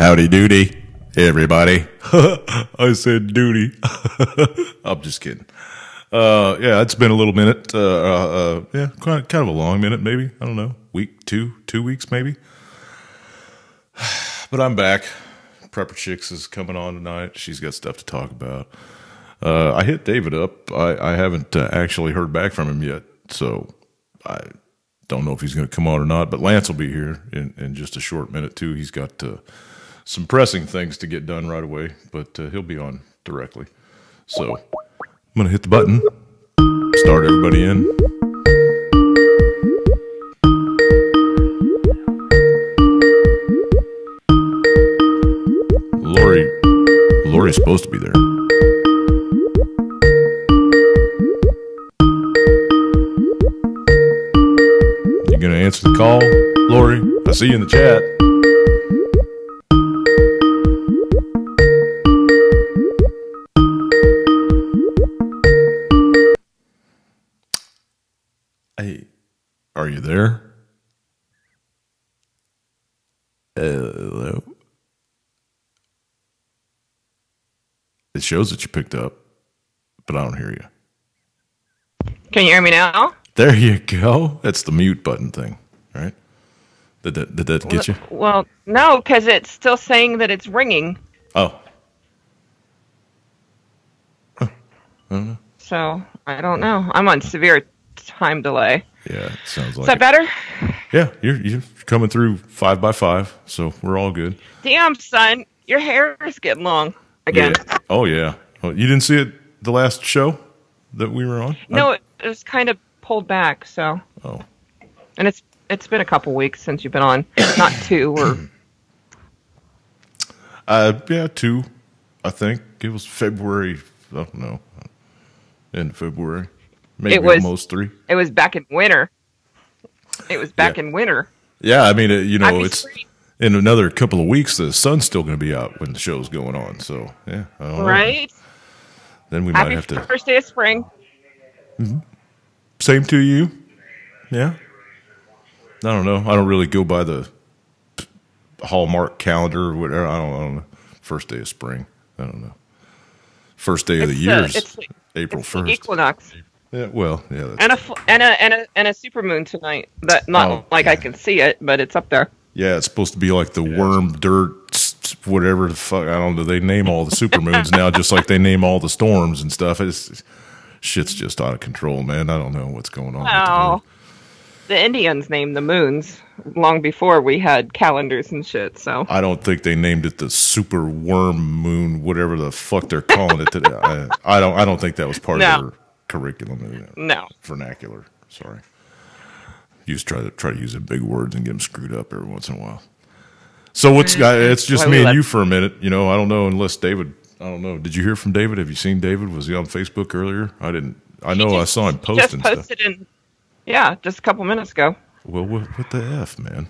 Howdy doody, everybody. I said duty. I'm just kidding. Yeah, it's been a little minute. Yeah, kind of a long minute, maybe. I don't know, week, 2 weeks, maybe. But I'm back. Prepper Chicks is coming on tonight. She's got stuff to talk about. I hit David up. I haven't actually heard back from him yet, so I don't know if he's going to come on or not. But Lance will be here in just a short minute, too. He's got some pressing things to get done right away, but he'll be on directly. So I'm going to hit the button, start everybody in. Lori's supposed to be there. You going to answer the call, Lori? I see you in the chat. Hey, are you there? Hello? It shows that you picked up, but I don't hear you. Can you hear me now? There you go. That's the mute button thing, right? Did that get you? Well, no, because it's still saying that it's ringing. Oh. Huh. I don't know. So, I don't know. I'm on severe time delay. Yeah, it sounds like Is that better? Yeah, you're coming through 5x5, so we're all good. Damn, son. Your hair is getting long again. Yeah. Oh, yeah. Oh, you didn't see it the last show that we were on? No, it was kind of pulled back, so. Oh. And it's been a couple weeks since you've been on. Not 2 or... Yeah, 2, I think. It was February, I don't know, in February. Maybe almost 3. It was back in winter. It was back in winter. Yeah, I mean, it's in another couple of weeks, the sun's still going to be out when the show's going on. So, yeah. Right? Then we might have to... First day of spring. Mm-hmm. Same to you. Yeah. I don't know. I don't really go by the Hallmark calendar or whatever. I don't know. First day of spring. I don't know. First day of the year is April 1st. Equinox. Yeah, well, yeah. And a supermoon tonight. That I can see it, but it's up there. Yeah, it's supposed to be like the worm, dirt, whatever the fuck. I don't know. They name all the supermoons now, just like they name all the storms and stuff. Shit's just out of control, man. I don't know what's going on. Oh, the Indians named the moons long before we had calendars and shit. So I don't think they named it the super worm moon, whatever the fuck they're calling it today. I don't think that was part of their curriculum. No. Vernacular. Sorry. Try to use the big words and get them screwed up every once in a while. So it's just me and you for a minute. I don't know unless David. I don't know. Did you hear from David? Have you seen David? Was he on Facebook earlier? I didn't. I know I saw him posting stuff. Just a couple minutes ago. Well, what the F, man?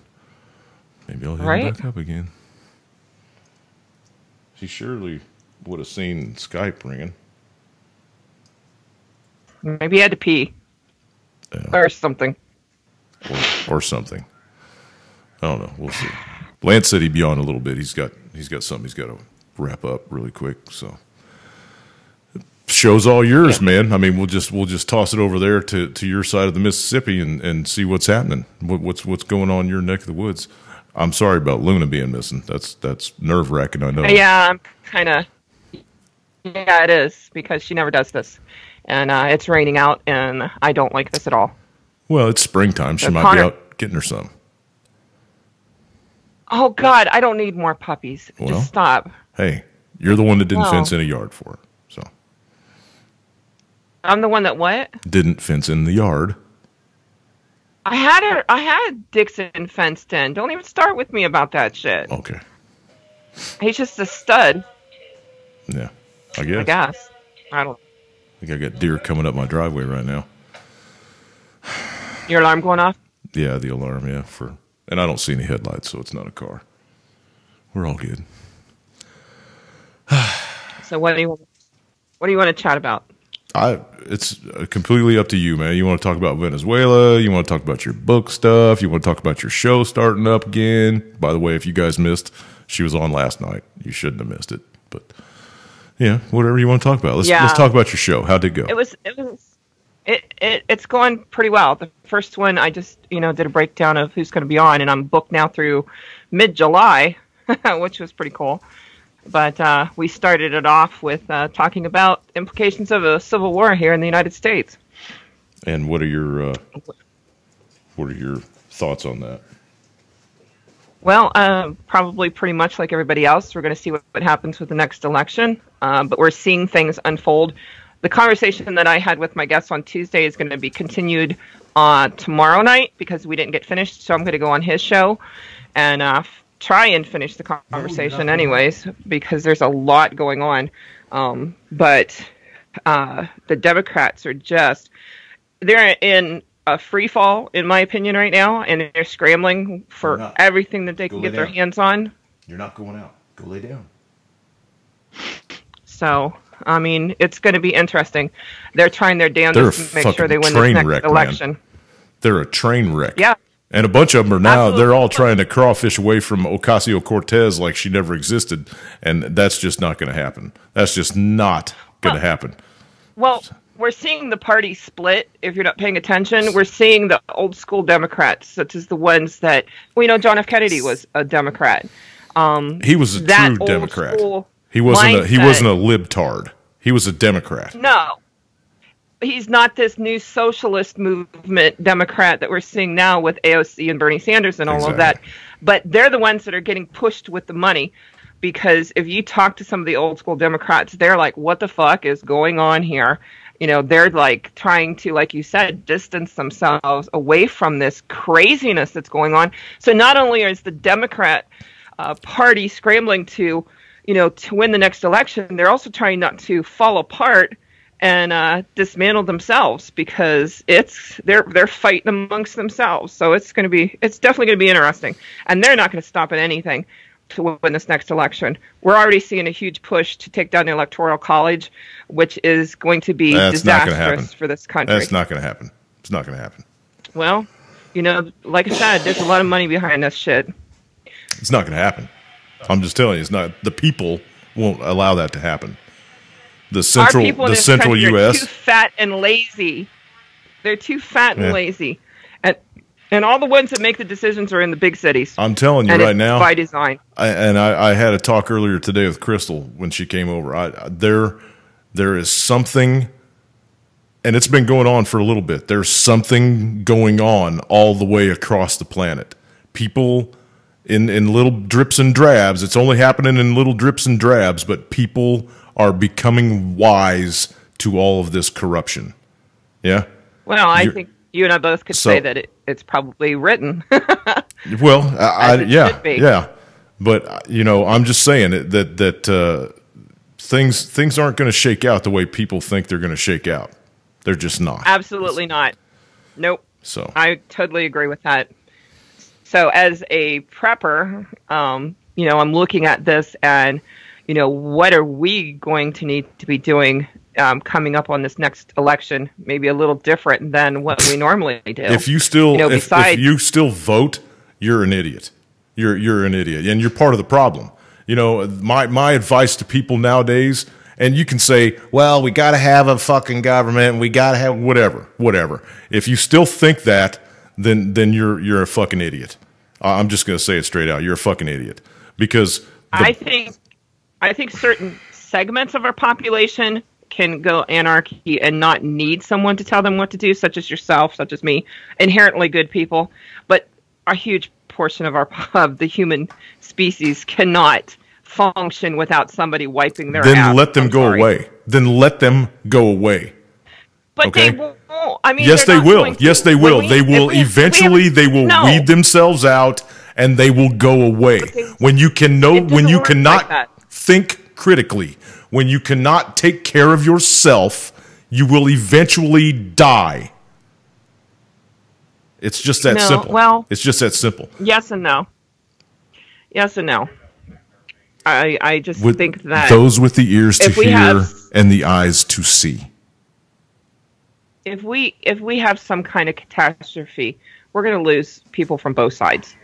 Maybe I'll hit him back up again. He surely would have seen Skype ringing. Maybe he had to pee. Or something. Or something. I don't know. We'll see. Lance said he'd be on a little bit. He's got something he's got to wrap up really quick. So show's all yours, man. I mean, we'll just toss it over there to your side of the Mississippi and see what's happening. What's going on in your neck of the woods. I'm sorry about Luna being missing. That's nerve wracking. I know. Yeah, I'm kind of. Yeah, it is because she never does this, and it's raining out, and I don't like this at all. Well, it's springtime. She might be out getting her some. Oh, God, I don't need more puppies. Well, just stop. Hey, you're the one that didn't fence in a yard for her. So I'm the one that what? Didn't fence in the yard. I had Dixon fenced in. Don't even start with me about that shit. Okay. He's just a stud. Yeah, I guess. I don't. I think I got deer coming up my driveway right now. Your alarm going off? Yeah, the alarm, yeah. And I don't see any headlights, so it's not a car. We're all good. So what do you want to chat about? It's completely up to you, man. You want to talk about Venezuela? You want to talk about your book stuff? You want to talk about your show starting up again? By the way, if you guys missed, she was on last night. You shouldn't have missed it, but yeah, whatever you want to talk about. Let's talk about your show. How'd it go? It's going pretty well. The first one, I just did a breakdown of who's going to be on, and I'm booked now through mid-July, which was pretty cool. But we started it off with talking about implications of a civil war here in the United States. And what are your thoughts on that? Well, probably pretty much like everybody else. We're going to see what happens with the next election, but we're seeing things unfold. The conversation that I had with my guests on Tuesday is going to be continued tomorrow night because we didn't get finished, so I'm going to go on his show and try and finish the conversation anyways, because there's a lot going on. But the Democrats are they're in a free fall, in my opinion, right now, and they're scrambling for everything that they can get their hands on. You're not going out. Go lay down. So, I mean, it's going to be interesting. They're trying their damnedest to make sure they win this next election. Man. They're a train wreck. Yeah. And a bunch of them are now, they're all trying to crawfish away from Ocasio-Cortez like she never existed. And that's just not going to happen. That's just not going to happen. Well, we're seeing the party split, if you're not paying attention. We're seeing the old school Democrats, such as the ones that, John F. Kennedy was a Democrat. He was a true Democrat. He wasn't a libtard. He was a Democrat. No. He's not this new socialist movement Democrat that we're seeing now with AOC and Bernie Sanders and all of that. But they're the ones that are getting pushed with the money, because if you talk to some of the old school Democrats, they're like, what the fuck is going on here? They're like trying to, like you said, distance themselves away from this craziness that's going on. So not only is the Democrat party scrambling to win the next election, they're also trying not to fall apart and dismantle themselves, because they're fighting amongst themselves. So it's definitely going to be interesting, and they're not going to stop at anything to win this next election. We're already seeing a huge push to take down the Electoral College, which is going to be disastrous for this country. That's not going to happen. It's not going to happen. Well, like I said, there's a lot of money behind this shit. It's not going to happen. I'm just telling you, it's not. The people won't allow that to happen. The central U.S. They're too fat and lazy. They're too fat and lazy, and all the ones that make the decisions are in the big cities. I'm telling you right now, by design. I had a talk earlier today with Crystal when she came over. There is something, and it's been going on for a little bit. There's something going on all the way across the planet. People in little drips and drabs. It's only happening in little drips and drabs, but people are becoming wise to all of this corruption. Yeah? Well, I think you and I both could say that it's probably written. Well, yeah. But, I'm just saying that things aren't going to shake out the way people think they're going to shake out. They're just not. Absolutely not. Nope. So I totally agree with that. So as a prepper, I'm looking at this and, what are we going to need to be doing coming up on this next election? Maybe a little different than what we normally do. If you still, if you still vote, you're an idiot. You're an idiot, and you're part of the problem. My advice to people nowadays, and you can say, well, we got to have a fucking government, and we got to have whatever. If you still think that, then you're a fucking idiot. I'm just going to say it straight out. You're a fucking idiot, because I think certain segments of our population can go anarchy and not need someone to tell them what to do, such as yourself, such as me, inherently good people. But a huge portion of the human species cannot function without somebody wiping their ass. Then let them go away. Then let them go away. But okay? They won't. I mean, yes, they will. Yes, they will. They will eventually. They will weed themselves out, and they will go away. When you cannot think critically, when you cannot take care of yourself, you will eventually die. It's just that simple. Well, it's just that simple. Yes and no. Yes and no. I just think that those with the ears to hear and the eyes to see. if we have some kind of catastrophe, we're going to lose people from both sides.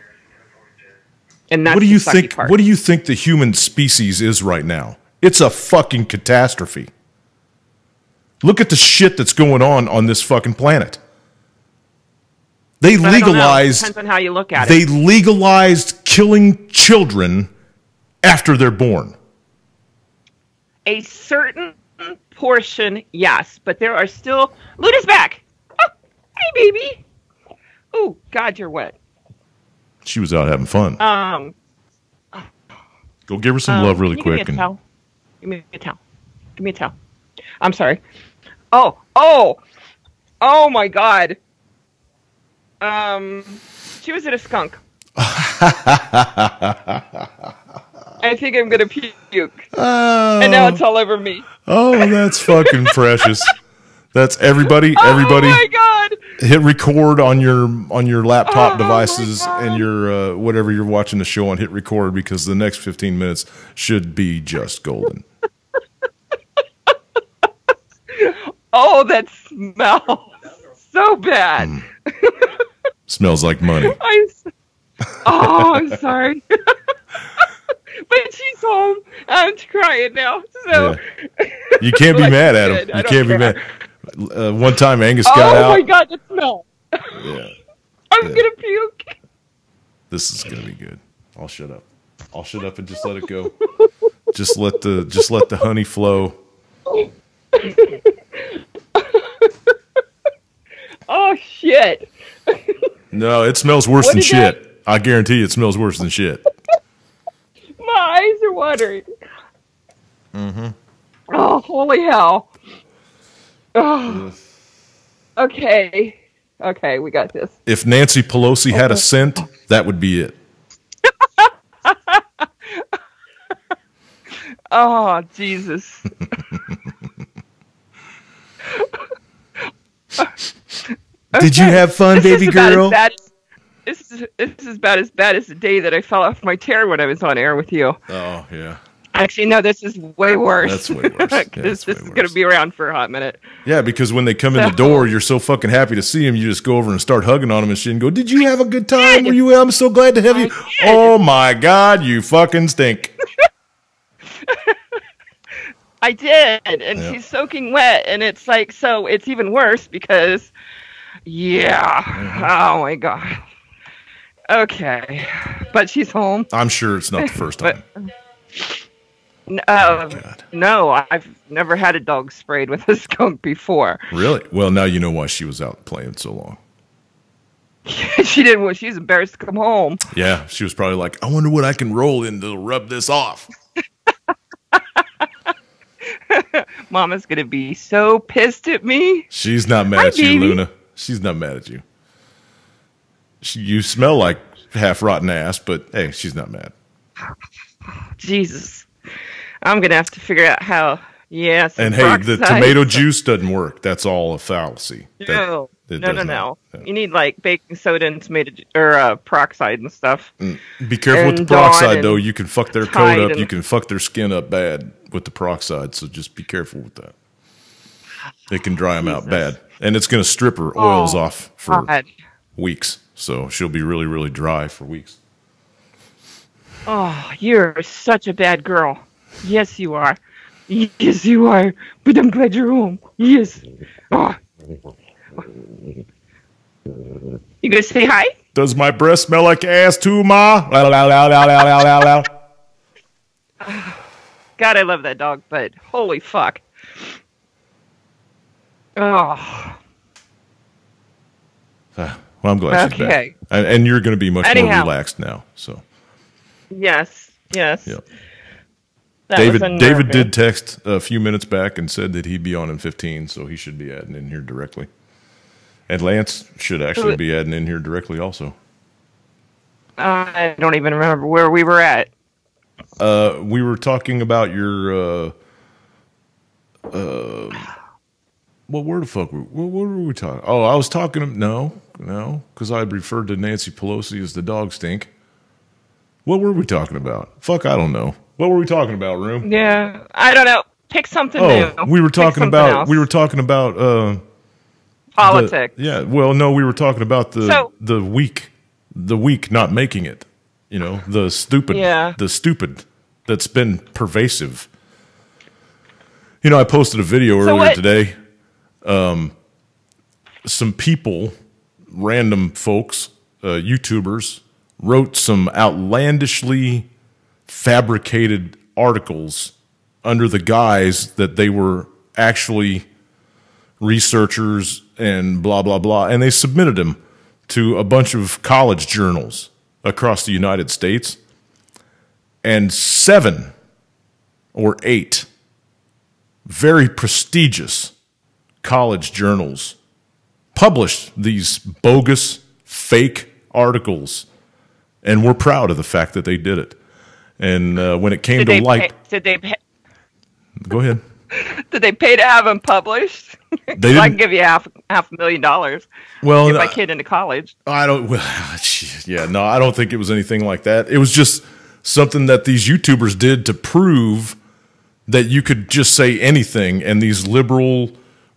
And that's what do you the sucky think? part. What do you think the human species is right now? It's a fucking catastrophe. Look at the shit that's going on this fucking planet. They But legalized. Depends on how you look at it. They legalized killing children after they're born. A certain portion, yes, but there are still. Luna's back. Oh, hey, baby. Oh, God, you're wet. She was out having fun. Go give her some love really quick. Give me a towel. Give me a towel. Give me a towel. I'm sorry. Oh my God. She was at a skunk. I think I'm gonna puke. Oh. And now it's all over me. Oh, that's fucking precious. That's everybody. Oh my God. Hit record on your laptop devices my God. and your whatever you're watching the show on. Hit record because the next 15 minutes should be just golden. Oh, that smells so bad. Smells like money. I'm sorry. But she's home. I'm crying now. So Yeah. You can't be mad at him. You can't be mad. One time Angus got out. Oh my God, the smell. Yeah. I'm gonna puke. This is gonna be good. I'll shut up. I'll shut up and just let it go. Just let the honey flow. Oh shit. No, it smells worse than shit. I guarantee you it smells worse than shit. My eyes are watering. Mm-hmm. Oh, holy hell. Oh. Okay. Okay, we got this. If Nancy Pelosi had a scent, that would be it. Oh, Jesus. Did you have fun, baby girl? This is about as bad as the day that I fell off my chair when I was on air with you. Oh, yeah. Actually, no, this is way worse. That's way worse. Yeah, this is going to be around for a hot minute. Yeah, because when they come in the door, you're so fucking happy to see them, you just go over and start hugging on them and shit and go, did you have a good time? Were you? I'm so glad to have you. Oh, my God, you fucking stink. I did, and she's soaking wet, and it's like, so it's even worse because, oh my God. Okay, but she's home. I'm sure it's not the first time. No, I've never had a dog sprayed with a skunk before. Really? Well, now you know why she was out playing so long. She didn't. She's embarrassed to come home. Yeah, she was probably like, I wonder what I can roll in to rub this off. Mama's going to be so pissed at me. She's not mad at you, Luna. She's not mad at you. You smell like half-rotten ass, but hey, she's not mad. Jesus. I'm going to have to figure out how, And hey, the tomato juice doesn't work. That's all a fallacy. No. You need like baking soda and tomato or peroxide and stuff. Be careful with the peroxide, though. You can fuck their coat up. You can fuck their skin up bad with the peroxide, so just be careful with that. It can dry them out bad. And it's going to strip her oils off for weeks. So she'll be really, really dry for weeks. Oh, you're such a bad girl. Yes, you are. Yes, you are. But I'm glad you're home. Yes. Oh. You gonna say hi? Does my breath smell like ass too, Ma? God, I love that dog, but holy fuck. Oh. Well, I'm glad she's back. And you're going to be much more relaxed now. So. Yes. Yep. David did text a few minutes back and said that he'd be on in 15, so he should be adding in here directly. And Lance should actually be adding in here directly also. I don't even remember where we were at. We were talking about your what word the fuck? What were we talking? Oh, I was talking. No, because I referred to Nancy Pelosi as the dog stink. What were we talking about? Fuck, I don't know. What were we talking about, Room? Yeah, I don't know. Pick something new. We were talking about. We were talking about politics. Yeah. Well, no, we were talking about the weak not making it. You know, the stupid that's been pervasive. You know, I posted a video earlier today. Some people, random folks, YouTubers, wrote some outlandishly fabricated articles under the guise that they were actually researchers and blah, blah, blah. And they submitted them to a bunch of college journals across the United States. And 7 or 8 very prestigious college journals published these bogus, fake articles. And we're proud of the fact that they did it. And when it came to light... Did they pay? Go ahead. Did they pay to have them published? They I can give you $500,000. Well, get my kid into college. I don't. Well, yeah, no, I don't think it was anything like that. It was just something that these YouTubers did to prove that you could just say anything, and these liberal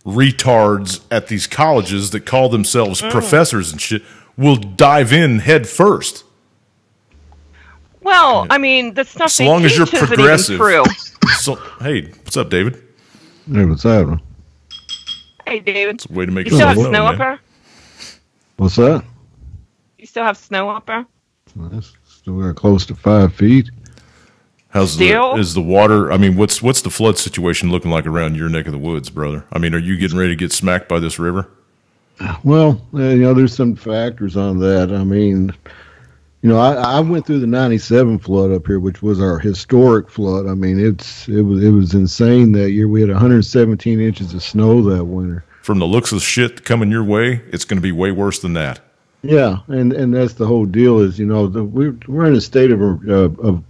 retards at these colleges that call themselves professors and shit will dive in head first. Well, I mean, the stuff as long as you're progressive. True. So, hey, what's up, David? Hey, what's happening? Hey, David. It's a way to make you still have snow up there? What's that? You still have snow up there? Still got close to 5 feet. Is the water? I mean, what's the flood situation looking like around your neck of the woods, brother? I mean, are you getting ready to get smacked by this river? Well, there's some factors on that. I mean, I went through the '97 flood up here, which was our historic flood. I mean, it was insane that year. We had 117 inches of snow that winter. From the looks of shit coming your way, it's going to be way worse than that. Yeah, and that's the whole deal. Is we're in a state of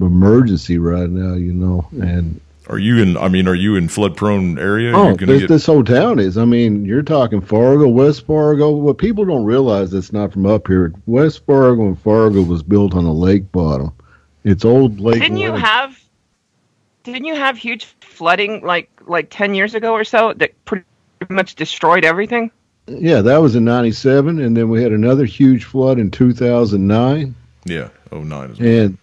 emergency right now. And are you in flood prone area? Oh, this whole town is. I mean, you're talking Fargo, West Fargo. What people don't realize that's not from up here. West Fargo and Fargo was built on a lake bottom. It's old lake. Didn't you have huge flooding like 10 years ago or so that pretty much destroyed everything? Yeah, that was in '97, and then we had another huge flood in 2009. Yeah, 2009 as well. And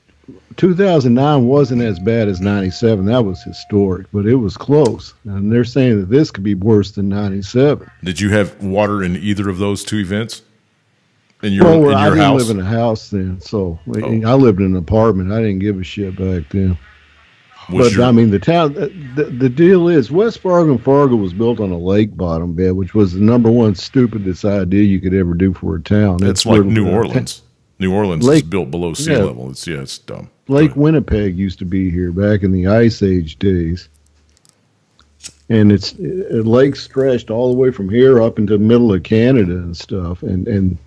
2009 wasn't as bad as '97. That was historic, but it was close. And they're saying that this could be worse than '97. Did you have water in either of those two events? In your I house? didn't live in a house then, so I lived in an apartment. I didn't give a shit back then. I mean, the town. The deal is, West Fargo and Fargo was built on a lake bottom bed, which was the number one stupidest idea you could ever do for a town. It's like New Orleans. New Orleans is built below sea level. It's dumb. Lake Winnipeg used to be here back in the Ice Age days, and it's a lake stretched all the way from here up into the middle of Canada and stuff. And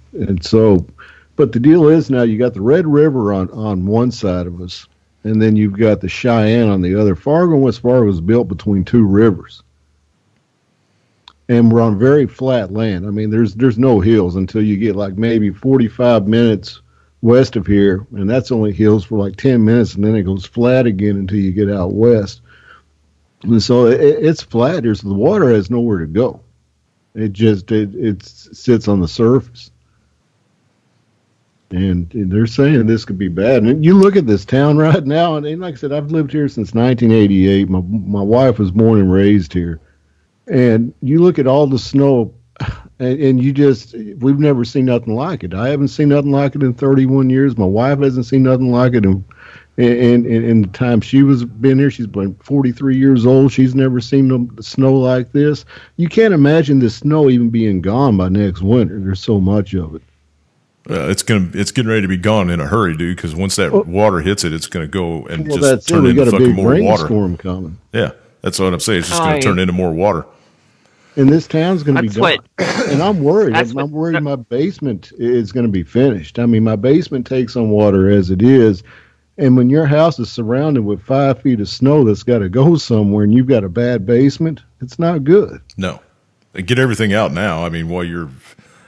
so, but the deal is, now you got the Red River on one side of us. And then you've got the Cheyenne on the other. Fargo and West Fargo was built between two rivers. And we're on very flat land. I mean, there's no hills until you get like maybe 45 minutes west of here. And that's only hills for like 10 minutes. And then it goes flat again until you get out west. And so it's flat. The water has nowhere to go. It sits on the surface. And they're saying this could be bad. And you look at this town right now, and like I said, I've lived here since 1988. My wife was born and raised here. And you look at all the snow, and we've never seen nothing like it. I haven't seen nothing like it in 31 years. My wife hasn't seen nothing like it in the time she was been here. She's been 43 years old. She's never seen snow like this. You can't imagine the snow even being gone by next winter. There's so much of it. It's getting ready to be gone in a hurry, dude. Because once that water hits it, it's going to go and just turn into fucking more water. We got a big rainstorm coming. Yeah, that's what I'm saying. It's just going to turn into more water. And this town's going to be done. And I'm worried. I'm worried my basement is going to be finished. I mean, my basement takes on water as it is. And when your house is surrounded with 5 feet of snow that's got to go somewhere, and you've got a bad basement, it's not good. No, get everything out now. I mean, while you're.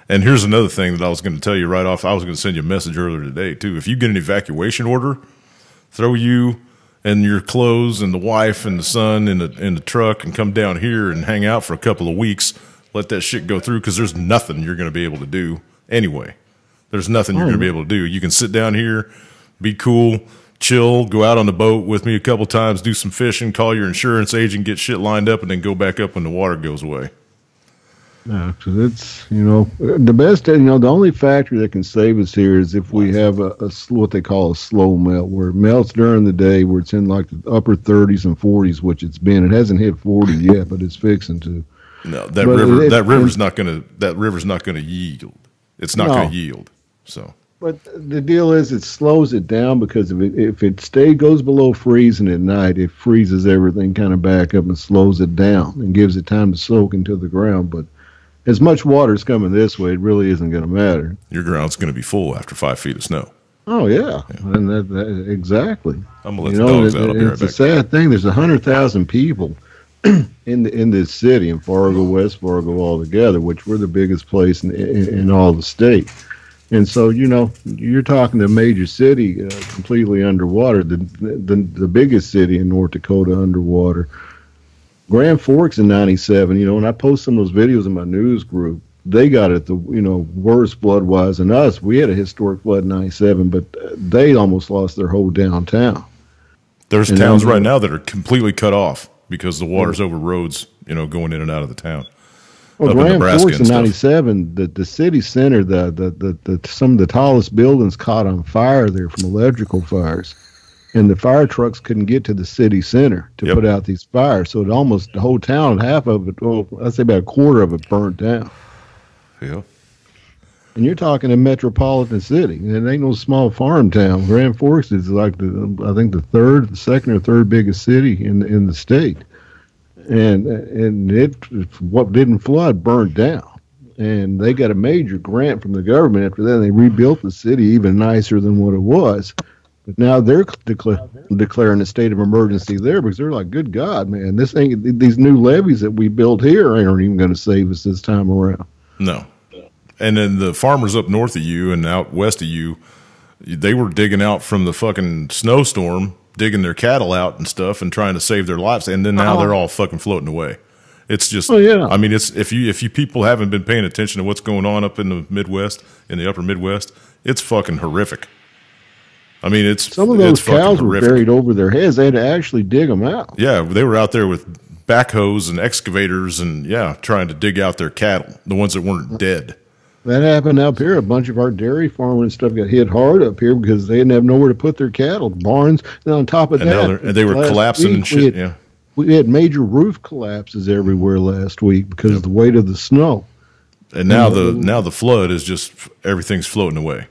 And here's another thing that I was going to tell you right off. I was going to send you a message earlier today, too. If you get an evacuation order, throw you and your clothes and the wife and the son in the truck and come down here and hang out for a couple of weeks Let that shit go through, because there's nothing you're going to be able to do anyway. There's nothing you're going to be able to do. You can sit down here, be cool, chill, go out on the boat with me a couple times, do some fishing, call your insurance agent, get shit lined up, and then go back up when the water goes away. No, because it's, the best, the only factor that can save us here is if we have what they call a slow melt, where it melts during the day, where it's in like the upper 30s and 40s, which it's been. It hasn't hit 40 yet, but it's fixing to. No, that river's not going to yield. It's not going to yield. So. But the deal is, it slows it down, because if it goes below freezing at night, it freezes everything kind of back up and slows it down and gives it time to soak into the ground. But as much water is coming this way, it really isn't going to matter. Your ground's going to be full after 5 feet of snow. Oh, yeah. And that exactly. I'm going to let the dogs out. I'll be right back. It's a sad thing. There's 100,000 people in this city, in Fargo, West Fargo altogether, which we're the biggest place in all the state. And so, you're talking a major city completely underwater, the biggest city in North Dakota underwater. Grand Forks in 97, when I post some of those videos in my news group, they got it the worst flood-wise than us. We had a historic flood in 97, but they almost lost their whole downtown. There's towns right now that are completely cut off because the water's over roads, going in and out of the town. Well, Grand Forks in 97, the city center, some of the tallest buildings caught on fire there from electrical fires. And the fire trucks couldn't get to the city center to put out these fires. So the whole town, half of it, I'd say about a quarter of it burnt down. Yeah. And you're talking a metropolitan city. And it ain't no small farm town. Grand Forks is like, I think the second or third biggest city in the state. And what didn't flood burned down. And they got a major grant from the government after that. They rebuilt the city even nicer than what it was. But now they're declaring a state of emergency there, because they're like, good God, man, these new levees that we built here aren't even going to save us this time around. No. And then the farmers up north of you and out west of you, they were digging out from the fucking snowstorm, digging their cattle out and stuff and trying to save their lives. And then now they're all fucking floating away. It's just, I mean, it's if you people haven't been paying attention to what's going on up in the Midwest, in the upper Midwest, it's fucking horrific. I mean, some of those cows were buried over their heads. They had to actually dig them out. Yeah, they were out there with backhoes and excavators and, trying to dig out their cattle, the ones that weren't dead. That happened up here. A bunch of our dairy farmers and stuff got hit hard up here because they didn't have nowhere to put their cattle. Barns, and on top of that. And they were collapsing and shit, We had major roof collapses everywhere last week because of the weight of the snow. And now the flood is just, everything's floating away.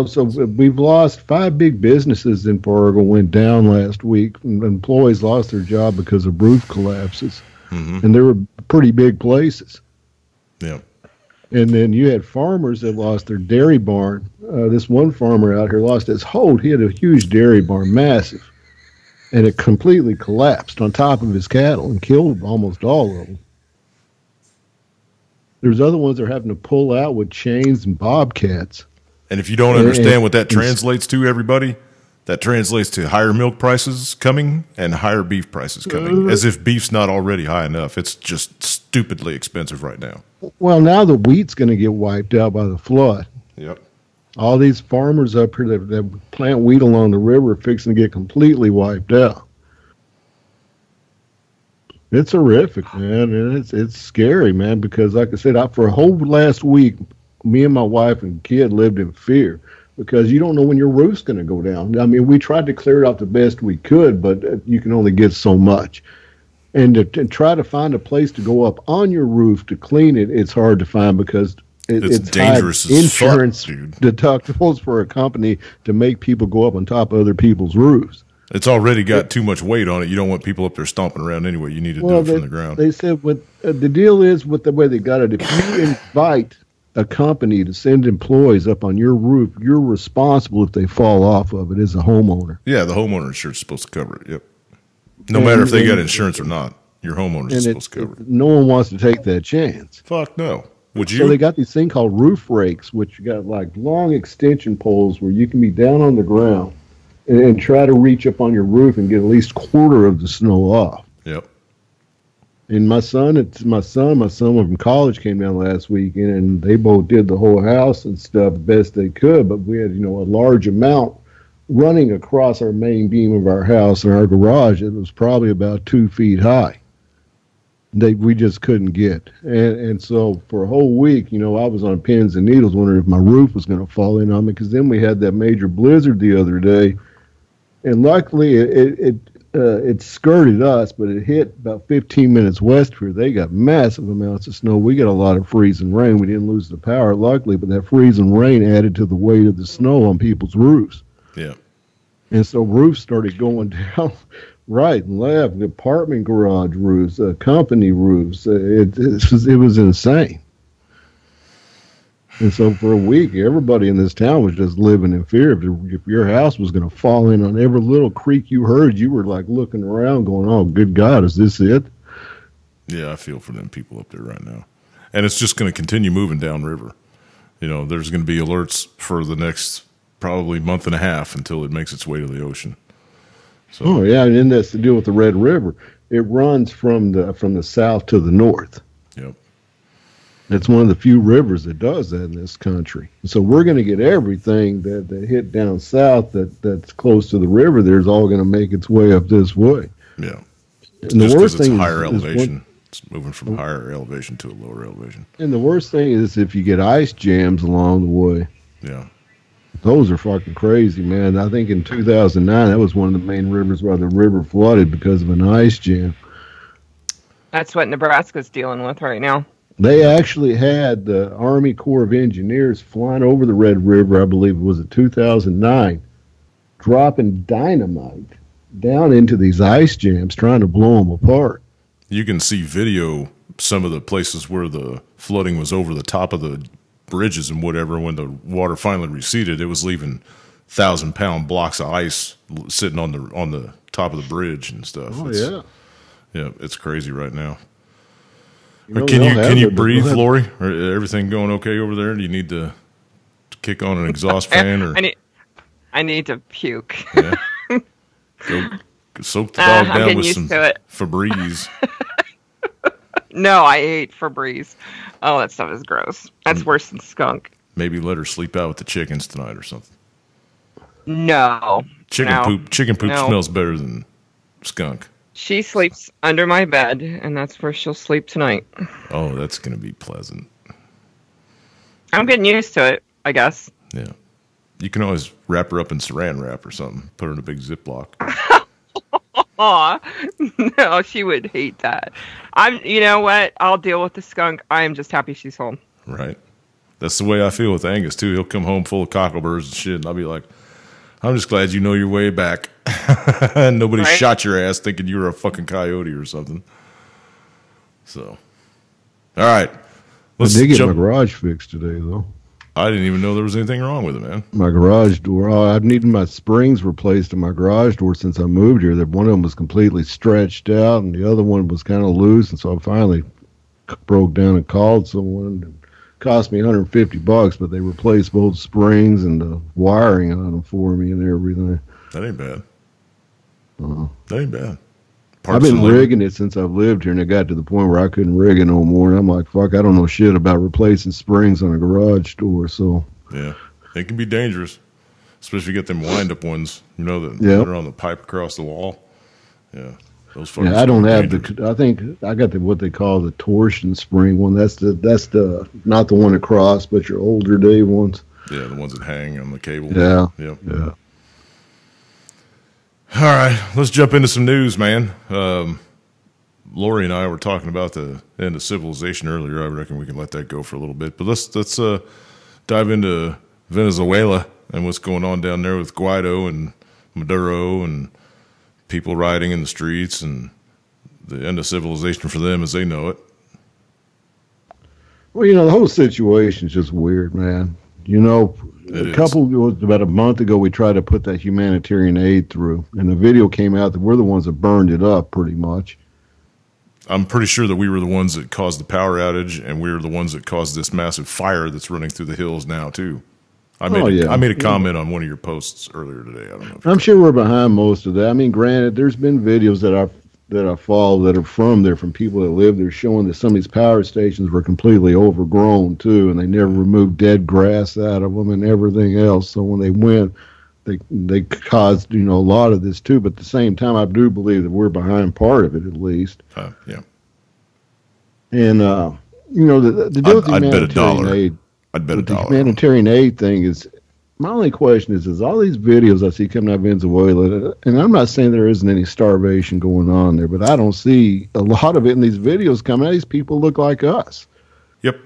So we've lost 5 big businesses in Fargo went down last week. Employees lost their job because of roof collapses. Mm-hmm. And they were pretty big places. Yeah. And then you had farmers that lost their dairy barn. This one farmer out here lost his whole. He had a huge dairy barn, massive. And it completely collapsed on top of his cattle and killed almost all of them. There's other ones that are having to pull out with chains and bobcats. And if you don't understand what that translates to, everybody, that translates to higher milk prices coming and higher beef prices coming, as if beef's not already high enough. It's just stupidly expensive right now. Well, now the wheat's going to get wiped out by the flood. Yep. All these farmers up here that plant wheat along the river are fixing to get completely wiped out. It's horrific, man, and it's scary, man, because like I said, for a whole last week, me and my wife and kid lived in fear because you don't know when your roof's going to go down. I mean, we tried to clear it out the best we could, but you can only get so much. And to try to find a place to go up on your roof to clean it, it's hard to find because it's dangerous as insurance fuck, deductibles for a company to make people go up on top of other people's roofs. It's already got too much weight on it. You don't want people up there stomping around anyway. You need to do it from the ground. They said the deal is with the way they got it, if you invite a company to send employees up on your roof, you're responsible if they fall off of it as a homeowner. Yeah, the homeowner insurance is supposed to cover it. Yep. No matter if they got insurance or not, your homeowner is supposed to cover it. No one wants to take that chance. Fuck no. Would you? So they got this thing called roof rakes, which you got like long extension poles where you can be down on the ground and try to reach up on your roof and get at least a quarter of the snow off. Yep. And my son went from college came down last weekend, and they both did the whole house and stuff best they could. But we had, a large amount running across our main beam of our house and our garage. It was probably about 2 feet high. We just couldn't get. And so for a whole week, I was on pins and needles wondering if my roof was going to fall in on me, because then we had that major blizzard the other day. And luckily it skirted us, but it hit about 15 minutes west of here. They got massive amounts of snow. We got a lot of freezing rain. We didn't lose the power, luckily, but that freezing rain added to the weight of the snow on people's roofs. Yeah. And so roofs started going down right and left, apartment garage roofs, company roofs. It was insane. And so for a week, everybody in this town was just living in fear. If your house was going to fall in on every little creak you heard, you were like looking around going, oh, good God, is this it? Yeah, I feel for them people up there right now. And it's just going to continue moving downriver. There's going to be alerts for the next probably month and a half until it makes its way to the ocean. So. Oh, yeah, and then that's to do with the Red River. It runs from the south to the north. Yep. It's one of the few rivers that does that in this country. So we're going to get everything that hit down south that's close to the river. There's all going to make its way up this way. Yeah. And the worst thing is higher elevation. It's moving from higher elevation to a lower elevation. And the worst thing is if you get ice jams along the way. Yeah. Those are fucking crazy, man. I think in 2009, that was one of the main rivers where the river flooded because of an ice jam. That's what Nebraska's dealing with right now. They actually had the Army Corps of Engineers flying over the Red River, I believe it was in 2009, dropping dynamite down into these ice jams, trying to blow them apart. You can see video, some of the places where the flooding was over the top of the bridges and whatever. When the water finally receded, it was leaving 1,000-pound blocks of ice sitting on the top of the bridge and stuff. Yeah, it's crazy right now. Can you breathe, Lori? Or everything going okay over there? Do you need to kick on an exhaust fan? Or I need to puke. Yeah. Go soak the dog down with some Febreze. No, I hate Febreze. Oh, that stuff is gross. That's worse than skunk. Maybe let her sleep out with the chickens tonight or something. No. Chicken poop smells better than skunk. She sleeps under my bed, and that's where she'll sleep tonight. Oh, that's going to be pleasant. I'm getting used to it, I guess. Yeah. You can always wrap her up in saran wrap or something. Put her in a big Ziploc. Aw. No, she would hate that. You know what? I'll deal with the skunk. I am just happy she's home. Right. That's the way I feel with Angus, too. He'll come home full of cockleburs and shit, and I'll be like, I'm just glad you know your way back. And nobody shot your ass thinking you were a fucking coyote or something. So, all right. I did get my garage fixed today, though. I didn't even know there was anything wrong with it, man. My garage door. I've needed my springs replaced in my garage door since I moved here. That one of them was completely stretched out, and the other one was kind of loose. And so I finally broke down and called someone. It cost me $150, but they replaced both springs and the wiring on them for me and everything. That ain't bad. That ain't bad. I've been rigging it since I've lived here, and it got to the point where I couldn't rig it no more. And I'm like, fuck, I don't know shit about replacing springs on a garage door. So yeah, it can be dangerous, especially if you get them wind-up ones, that are on the pipe across the wall. Yeah, those fuckers. Yeah, I don't have I think I got what they call the torsion spring one. That's the not the one across, but your older day ones. Yeah, the ones that hang on the cable. Yeah. Yep. Yeah. All right, let's jump into some news, man. Lori and I were talking about the end of civilization earlier. I reckon we can let that go for a little bit. But let's dive into Venezuela and what's going on down there with Guaido and Maduro and people rioting in the streets and the end of civilization for them as they know it. Well, the whole situation's just weird, man. About a month ago, we tried to put that humanitarian aid through, and the video came out that we're the ones that burned it up pretty much. I'm pretty sure that we were the ones that caused the power outage, and we were the ones that caused this massive fire that's running through the hills now, too. I made a comment on one of your posts earlier today. I don't know. I'm sure we're behind most of that. I mean, granted, there's been videos that that I follow that are from there, from people that live there, showing that some of these power stations were completely overgrown too, and they never removed dead grass out of them and everything else. So when they went, they caused a lot of this too. But at the same time, I do believe that we're behind part of it at least. Yeah. And the deal with humanitarian aid. I'd bet $1. The humanitarian aid thing is. My only question is all these videos I see coming out of Venezuela, and I'm not saying there isn't any starvation going on there, but I don't see a lot of it in these videos coming out. These people look like us. Yep.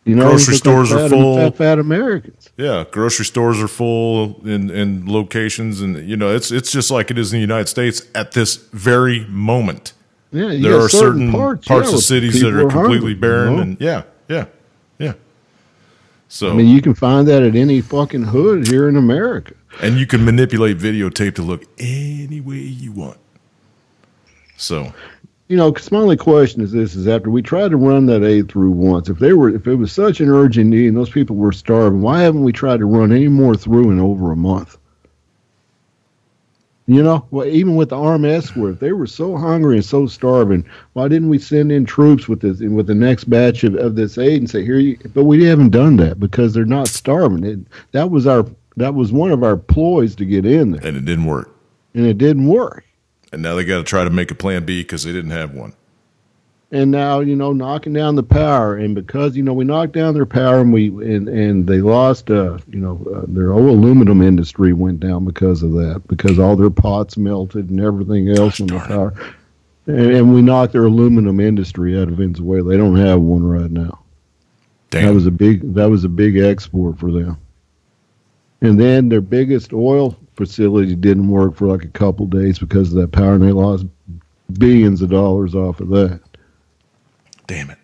Grocery stores are full. Fat Americans. Yeah, grocery stores are full in locations, and it's just like it is in the United States at this very moment. Yeah, there are certain parts of cities that are completely barren, and yeah. So I mean, you can find that at any fucking hood here in America. And you can manipulate videotape to look any way you want. So, because my only question is this: is after we tried to run that aid through once, if it was such an urgent need and those people were starving, why haven't we tried to run any more through in over a month? Well, even with the armed escort, if they were so hungry and so starving, why didn't we send in troops with the next batch of this aid and say, but we haven't done that because they're not starving. That was one of our ploys to get in there. And it didn't work. And now they got to try to make a plan B because they didn't have one. And now, knocking down the power, and because, we knocked down their power and they lost, their whole aluminum industry went down because of that, because all their pots melted and everything else in the power. And we knocked their aluminum industry out of Venezuela. They don't have one right now. Damn. That was a big export for them. And then their biggest oil facility didn't work for like a couple days because of that power, and they lost billions of dollars off of that. Damn it.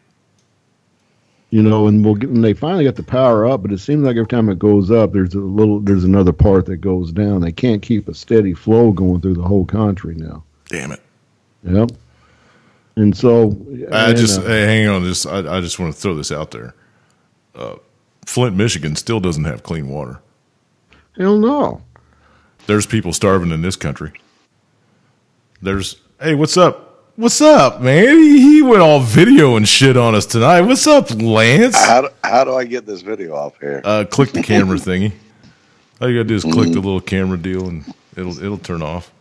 And they finally got the power up, but it seems like every time it goes up, there's another part that goes down. They can't keep a steady flow going through the whole country now. Damn it. Yep. And so hang on. I just want to throw this out there. Flint, Michigan still doesn't have clean water. Hell no. There's people starving in this country. Hey, what's up? What's up, man? He went all video and shit on us tonight. What's up, Lance? How do I get this video off here? Click the camera thingy. All you gotta do is click the little camera deal, and it'll turn off.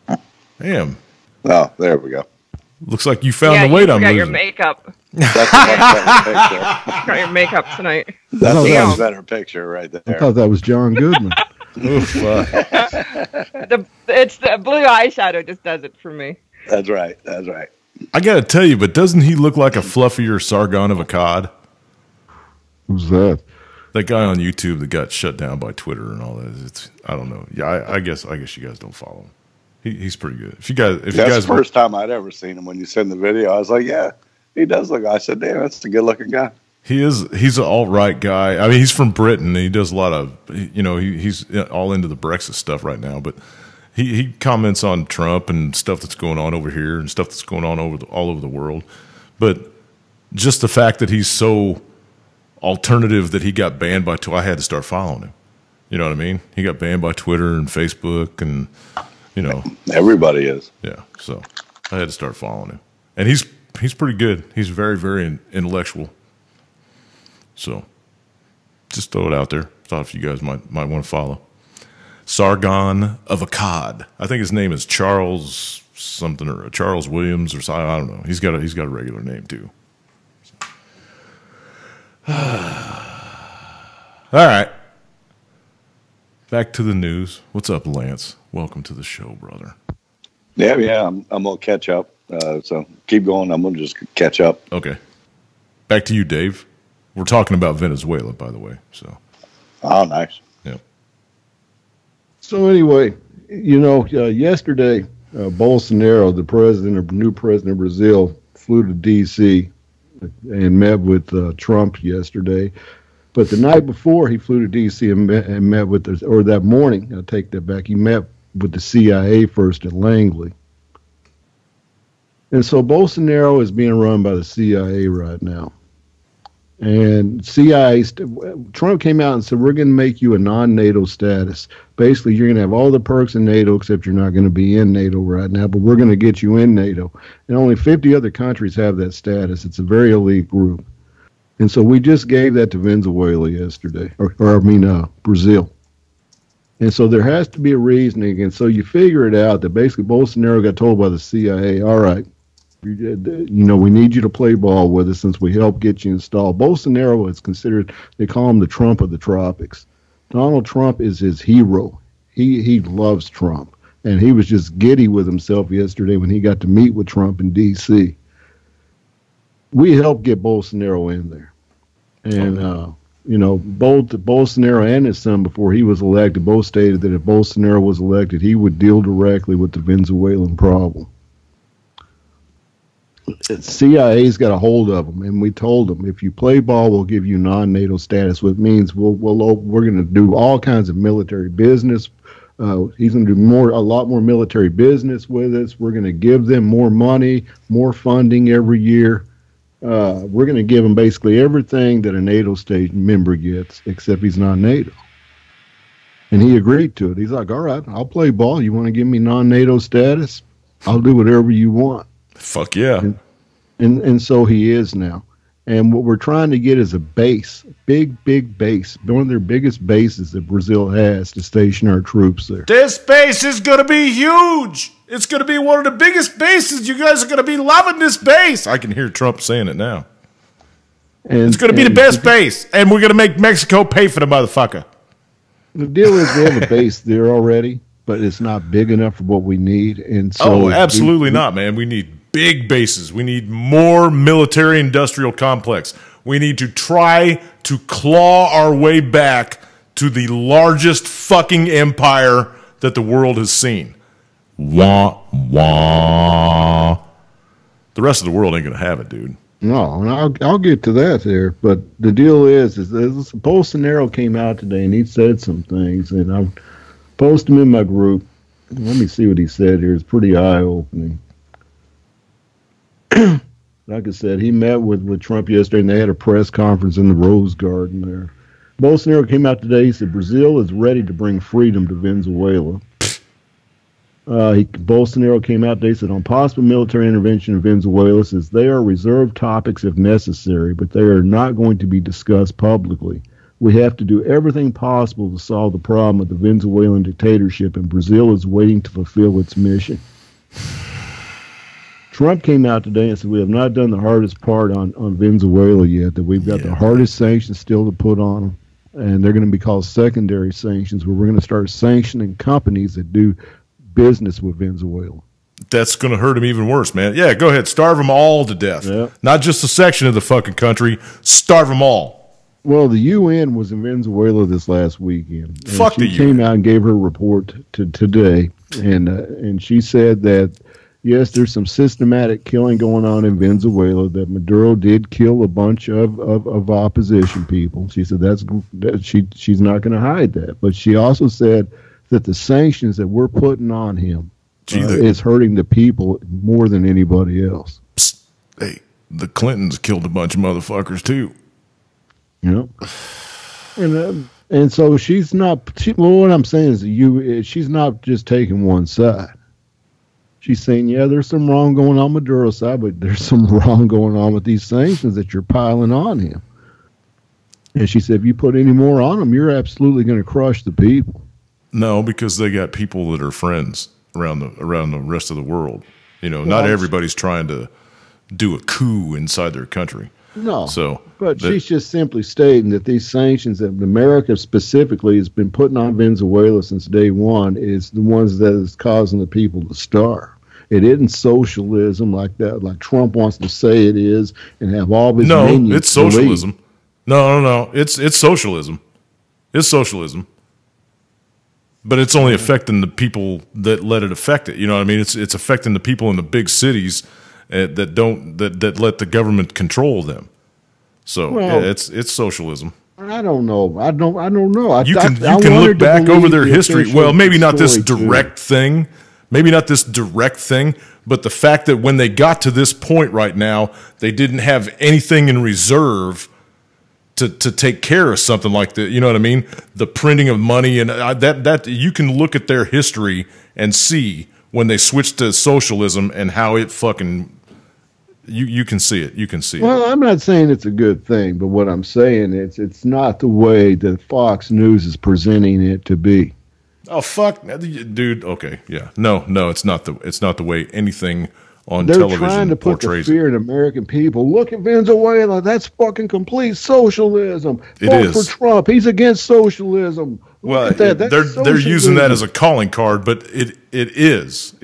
Damn. Oh, there we go. Looks like you found the weight I'm losing. Your makeup. That's a much better picture. Got your makeup tonight. That's a much better picture right there. I thought that was John Goodman. Oof, it's the blue eyeshadow just does it for me. That's right. I gotta tell you, but doesn't he look like a fluffier Sargon of Akkad? Who's that? That guy on YouTube that got shut down by Twitter and all that. I don't know. Yeah, I guess you guys don't follow him. He's pretty good. That's the first time I'd ever seen him. When you sent the video, I was like, yeah, he does look. I said, damn, that's a good looking guy. He's an alt-right guy. I mean, he's from Britain. And he does a lot of, he's all into the Brexit stuff right now, but he comments on Trump and stuff that's going on over here and stuff that's going on all over the world. But just the fact that he's so alternative that he got banned by Twitter, I had to start following him. You know what I mean? He got banned by Twitter and Facebook and, Everybody is. Yeah, so I had to start following him. And he's pretty good. He's very, very intellectual. So just throw it out there. Thought if you guys might want to follow. Sargon of Akkad. I think his name is Charles something or Charles Williams or something. I don't know. He's got a regular name too. All right. Back to the news. What's up, Lance? Welcome to the show, brother. Yeah. I'm gonna catch up. So keep going. I'm gonna just catch up. Okay. Back to you, Dave. We're talking about Venezuela, by the way. So. Oh, nice. Yeah. So anyway, yesterday, Bolsonaro, the new president of Brazil, flew to D.C. and met with Trump yesterday. But the night before, he flew to D.C. and met with, that morning, I'll take that back, he met with the CIA first at Langley. And so Bolsonaro is being run by the CIA right now. And CIA, Trump came out and said, we're going to make you a non-NATO status. Basically, you're going to have all the perks in NATO, except you're not going to be in NATO right now, but we're going to get you in NATO. And only 50 other countries have that status. It's a very elite group. And so we just gave that to Venezuela yesterday, Brazil. And so there has to be a reasoning. And so you figure it out that basically Bolsonaro got told by the CIA, all right, we need you to play ball with us since we helped get you installed. Bolsonaro is considered, they call him the Trump of the tropics. Donald Trump is his hero. He loves Trump. And he was just giddy with himself yesterday when he got to meet with Trump in D.C. We helped get Bolsonaro in there. And, both Bolsonaro and his son, before he was elected, both stated that if Bolsonaro was elected, he would deal directly with the Venezuelan problem. CIA's got a hold of them, and we told them, if you play ball, we'll give you non-NATO status, which means we're going to do all kinds of military business. He's going to do a lot more military business with us. We're going to give them more money, more funding every year. We're going to give him basically everything that a NATO state member gets, except he's not NATO. And he agreed to it. He's like, all right, I'll play ball. You want to give me non-NATO status? I'll do whatever you want. Fuck yeah. And so he is now. And what we're trying to get is a base, big base, one of their biggest bases that Brazil has to station our troops there. This base is going to be huge. It's going to be one of the biggest bases. You guys are going to be loving this base. I can hear Trump saying it now. And it's going to be the best base, and we're going to make Mexico pay for the motherfucker. The deal is we have a base there already, but it's not big enough for what we need. And so absolutely not, man. We need big bases. We need more military-industrial complex. We need to try to claw our way back to the largest fucking empire that the world has seen. Wah, wah. The rest of the world ain't going to have it, dude. No, and I'll get to that there. But the deal is Bolsonaro came out today and he said some things, and I posted them in my group. Let me see what he said here. It's pretty eye-opening. Like I said, he met with Trump yesterday, and they had a press conference in the Rose Garden there. Bolsonaro came out today. He said Brazil is ready to bring freedom to Venezuela. Bolsonaro came out today and said on possible military intervention in Venezuela, says they are reserved topics if necessary, but they are not going to be discussed publicly. We have to do everything possible to solve the problem of the Venezuelan dictatorship, and Brazil is waiting to fulfill its mission. Trump came out today and said we have not done the hardest part on Venezuela yet, that we've got the hardest sanctions still to put on them, and they're going to be called secondary sanctions, where we're going to start sanctioning companies that do business with Venezuela. That's going to hurt them even worse, man. Yeah, go ahead. Starve them all to death. Yep. Not just a section of the fucking country. Starve them all. Well, the UN was in Venezuela this last weekend. Fuck the UN. She came out and gave her report today, and she said that yes, there's some systematic killing going on in Venezuela, that Maduro did kill a bunch of opposition people. She said she's not going to hide that. But she also said that the sanctions that we're putting on him is hurting the people more than anybody else. Psst. Hey, the Clintons killed a bunch of motherfuckers too. You know? And so she's not, what I'm saying is she's not just taking one side. She's saying, yeah, there's some wrong going on Maduro's side, but there's some wrong going on with these sanctions that you're piling on him. And she said, if you put any more on him, you're absolutely going to crush the people. No, because they got people that are friends around the rest of the world. You know, not everybody's trying to do a coup inside their country. No, but she's just simply stating that these sanctions that America specifically has been putting on Venezuela since day one is the ones that is causing the people to starve. It isn't socialism like that, like Trump wants to say it is, and have all his minions. No, it's socialism. No. It's socialism. It's socialism. But it's only affecting the people that let it affect it. You know what I mean? It's affecting the people in the big cities that let the government control them. So it's socialism. I don't know. I don't know. You can look back over their history. Well, maybe not this direct thing. Maybe not this direct thing, but the fact that when they got to this point right now, they didn't have anything in reserve to take care of something like that. You know what I mean? The printing of money, and that you can look at their history and see when they switched to socialism and how it fucking. You can see it. You can see it. Well, I'm not saying it's a good thing, but what I'm saying is it's not the way that Fox News is presenting it to be. Oh fuck, dude. Okay, yeah, no, it's not the way anything on They're television trying to put the portrays fear in American people. Look at Venezuela. That's fucking complete socialism. Vote for Trump. He's against socialism. Well, they're using that as a calling card, but it is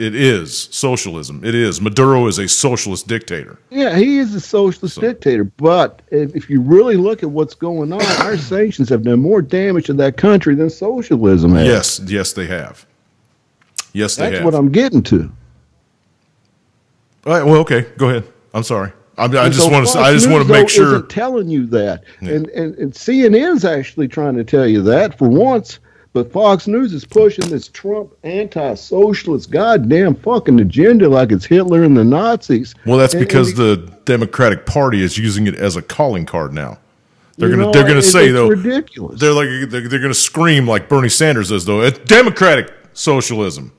socialism. It is. Maduro is a socialist dictator. Yeah, he is a socialist dictator. But if you really look at what's going on, our sanctions have done more damage to that country than socialism has. Yes, they have. Yes, they have. That's what I'm getting to. All right, well, okay, go ahead. I'm sorry. I just want to make sure. Isn't telling you that, yeah. and CNN's actually trying to tell you that for once, but Fox News is pushing this Trump anti-socialist goddamn fucking agenda like it's Hitler and the Nazis. Well, that's because the Democratic Party is using it as a calling card now. They're gonna say though, ridiculous. They're gonna scream like Bernie Sanders does though. It's democratic socialism.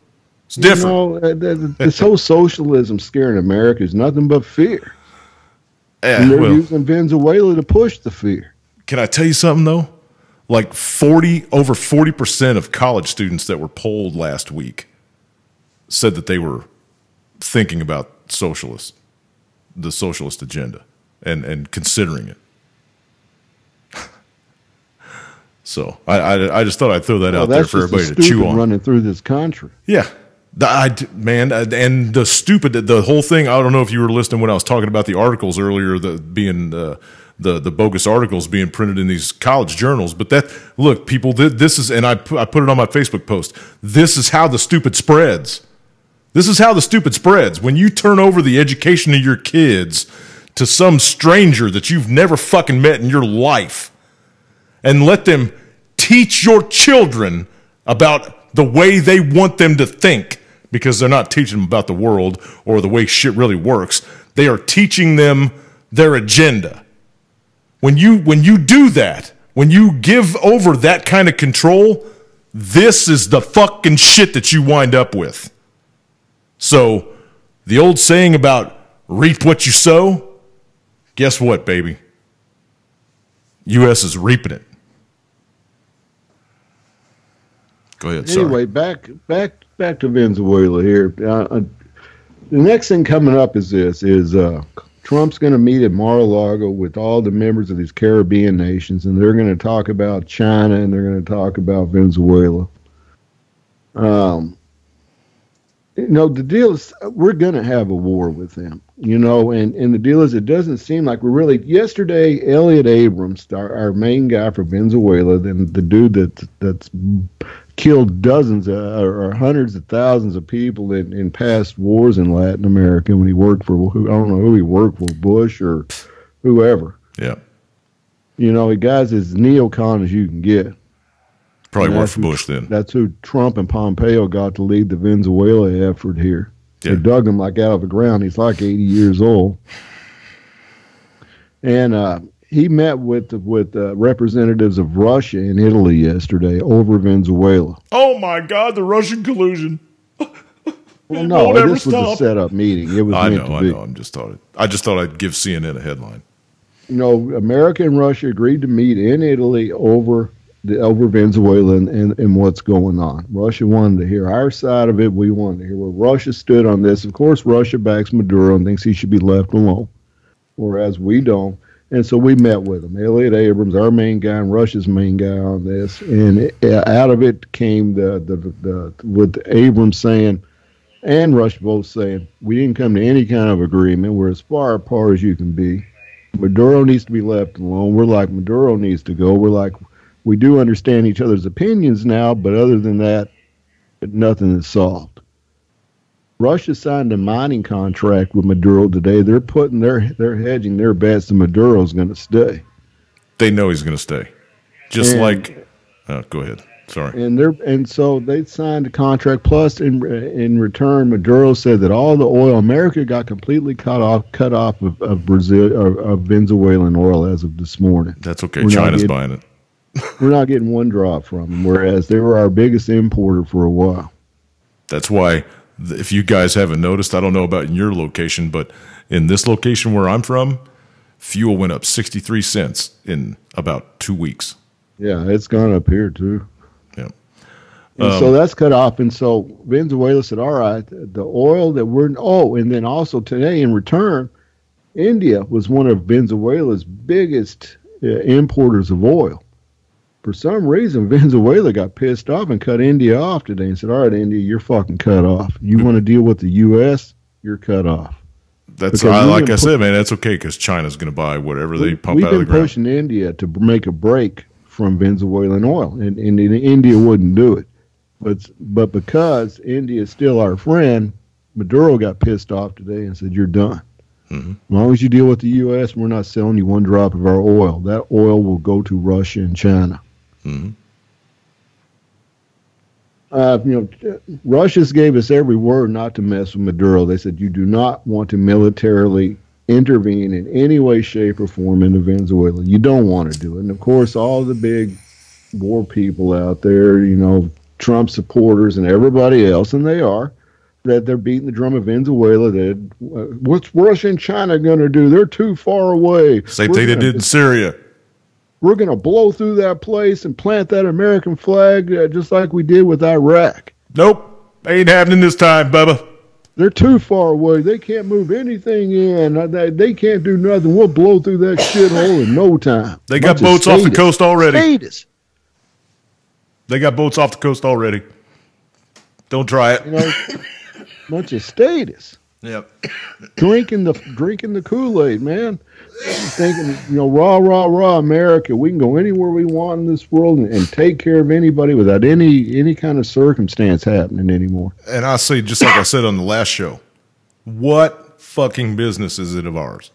It's different. This whole socialism scaring America is nothing but fear. Yeah, and they're using Venezuela to push the fear. Can I tell you something though? Like over 40% of college students that were polled last week said that they were thinking about the socialist agenda, and considering it. So I just thought I'd throw that out there for everybody to chew on. Running through this country. Yeah. And the whole thing, I don't know if you were listening when I was talking about the articles earlier, the bogus articles being printed in these college journals. But look, people, this is, and I put it on my Facebook post, this is how the stupid spreads. This is how the stupid spreads. When you turn over the education of your kids to some stranger that you've never fucking met in your life and let them teach your children about the way they want them to think, because they're not teaching them about the world or the way shit really works. They are teaching them their agenda. When you do that, when you give over that kind of control, this is the fucking shit that you wind up with. So the old saying about reap what you sow, guess what, baby? U.S. is reaping it. Go ahead. Anyway, sorry. back to Venezuela here. The next thing coming up is Trump's going to meet at Mar-a-Lago with all the members of these Caribbean nations, and they're going to talk about China and they're going to talk about Venezuela. The deal is we're going to have a war with them, and the deal is it doesn't seem like we're really. Yesterday, Elliot Abrams, our main guy for Venezuela, then the dude that's killed dozens or hundreds of thousands of people in past wars in Latin America when he worked for, I don't know who he worked for, Bush or whoever. Yeah. The guy's as neocon as you can get. Probably worked for Bush then. That's who Trump and Pompeo got to lead the Venezuela effort here. Yeah. They dug him like out of the ground. He's like 80 years old. And he met with representatives of Russia and Italy yesterday over Venezuela. Oh, my God, the Russian collusion. Well, no, this was a set-up meeting. It was meant to be. I just thought I'd give CNN a headline. America and Russia agreed to meet in Italy over Venezuela and what's going on. Russia wanted to hear our side of it. We wanted to hear where Russia stood on this. Of course, Russia backs Maduro and thinks he should be left alone, whereas we don't. And so we met with him. Elliot Abrams, our main guy, and Russia's main guy on this. And out of it came with Abrams saying, and Russia both saying, we didn't come to any kind of agreement. We're as far apart as you can be. Maduro needs to be left alone. We're like, Maduro needs to go. We're like, we do understand each other's opinions now, but other than that, nothing is solved. Russia signed a mining contract with Maduro today. They're hedging their bets that Maduro's going to stay. They know he's going to stay. Go ahead. Sorry. And so they signed a contract. Plus, in return, Maduro said that all the oil America got completely cut off of Brazil or of Venezuelan oil as of this morning. That's okay. China's buying it. We're not getting one drop from them, whereas they were our biggest importer for a while. That's why, if you guys haven't noticed, I don't know about in your location, but in this location where I'm from, fuel went up 63 cents in about 2 weeks. Yeah, it's gone up here too. Yeah. And so that's cut off. And so Venezuela said, all right, the oil that and then also today in return, India was one of Venezuela's biggest importers of oil. For some reason, Venezuela got pissed off and cut India off today and said, all right, India, you're fucking cut off. You want to deal with the U.S., you're cut off. That's like I said, man, that's okay because China's going to buy whatever they pump out of the ground. We've been pushing India to make a break from Venezuelan oil, and India wouldn't do it. But because India is still our friend, Maduro got pissed off today and said, you're done. Mm-hmm. As long as you deal with the U.S., we're not selling you one drop of our oil. That oil will go to Russia and China. Mm-hmm. Russia's gave us every word not to mess with Maduro. They said you do not want to militarily intervene in any way, shape, or form into Venezuela. You don't want to do it. And, of course, all the big war people out there, Trump supporters and everybody else, and they are, that they're beating the drum of Venezuela. That what's Russia and China going to do? They're too far away. Same thing they did in Syria. We're going to blow through that place and plant that American flag just like we did with Iraq. Nope. Ain't happening this time, Bubba. They're too far away. They can't move anything in. They can't do nothing. We'll blow through that shithole in no time. They got boats off the coast already. They got boats off the coast already. Don't try it. Bunch of status. Yep. Drinking the Kool-Aid, man. Thinking, rah, America. We can go anywhere we want in this world and take care of anybody without any kind of circumstance happening anymore. And I say, just like I said on the last show, what fucking business is it of ours?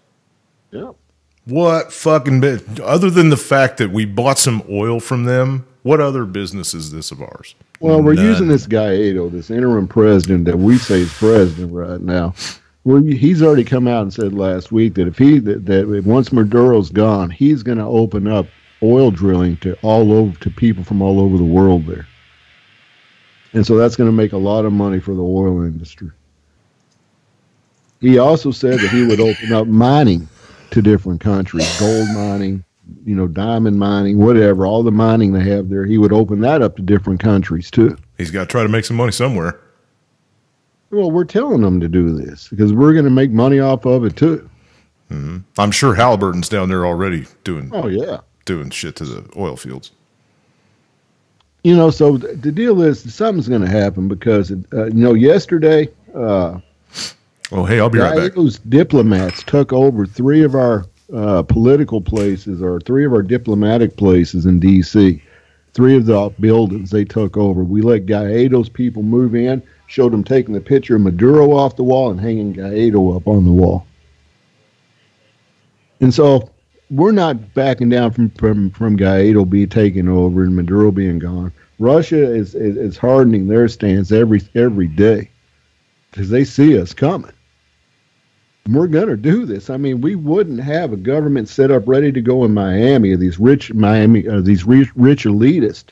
Yep. What fucking other than the fact that we bought some oil from them, what other business is this of ours? Well, we're using this guy Ado, this interim president that we say is president right now. He's already come out and said last week that if once Maduro's gone, he's going to open up oil drilling to people from all over the world there, and so that's going to make a lot of money for the oil industry. He also said that he would open up mining to different countries, gold mining, diamond mining, whatever, all the mining they have there. He would open that up to different countries too. He's got to try to make some money somewhere. Well, we're telling them to do this because we're going to make money off of it too. Mm-hmm. I'm sure Halliburton's down there already doing. Oh yeah, doing shit to the oil fields. So the deal is something's going to happen because yesterday. Oh, hey, I'll be right back. Those diplomats took over 3 of our political places or 3 of our diplomatic places in D.C. 3 of the buildings they took over. We let Guaido's people move in. Showed them taking the picture of Maduro off the wall and hanging Guaido up on the wall. And so we're not backing down from Guaido being taken over and Maduro being gone. Russia is hardening their stance every day because they see us coming. And we're going to do this. I mean, we wouldn't have a government set up ready to go in Miami, these rich elitists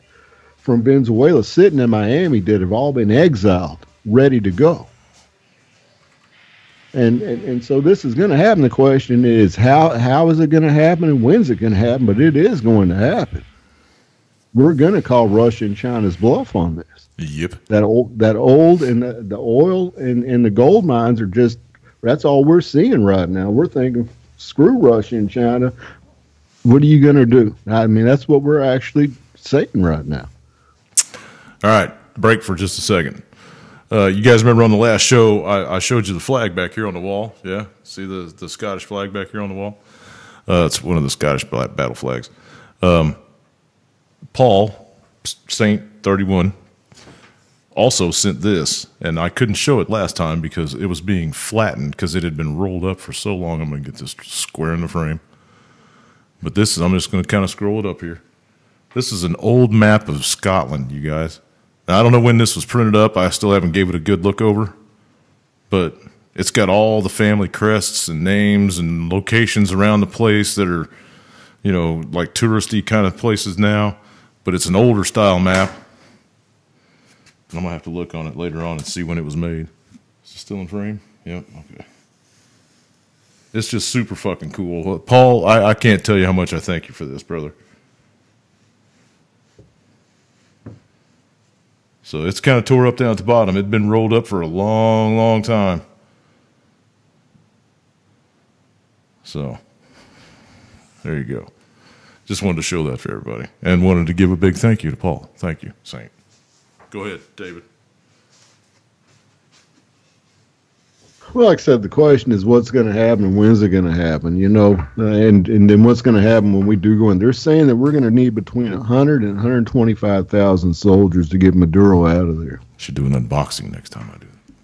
from Venezuela sitting in Miami that have all been exiled, ready to go. And so this is going to happen. The question is, how is it going to happen and when's it going to happen? But it is going to happen. We're going to call Russia and China's bluff on this. Yep. That old and the oil and the gold mines are just, that's all we're seeing right now. We're thinking, screw Russia and China. What are you going to do? I mean, that's what we're actually saying right now. All right, break for just a second. You guys remember on the last show, I showed you the flag back here on the wall. Yeah, see the Scottish flag back here on the wall? It's one of the Scottish battle flags. Paul, Saint 31, also sent this, and I couldn't show it last time because it was being flattened because it had been rolled up for so long. I'm going to get this square in the frame. But this is, I'm just going to kind of scroll it up here. This is an old map of Scotland, you guys. Now, I don't know when this was printed up. I still haven't gave it a good look over. But it's got all the family crests and names and locations around the place that are, you know, like touristy kind of places now. But it's an older style map. I'm going to have to look on it later on and see when it was made. Is it still in frame? Yep, okay. It's just super fucking cool. Paul, I can't tell you how much I thank you for this, brother. So it's kind of tore up down at the bottom. It'd been rolled up for a long, long time. So there you go. Just wanted to show that for everybody. And wanted to give a big thank you to Paul. Thank you, Saint. Go ahead, David. Well, like I said, the question is what's going to happen and when's it going to happen, you know, and then what's going to happen when we do go in. They're saying that we're going to need between 100 and 125,000 soldiers to get Maduro out of there. Should do an unboxing next time I do that.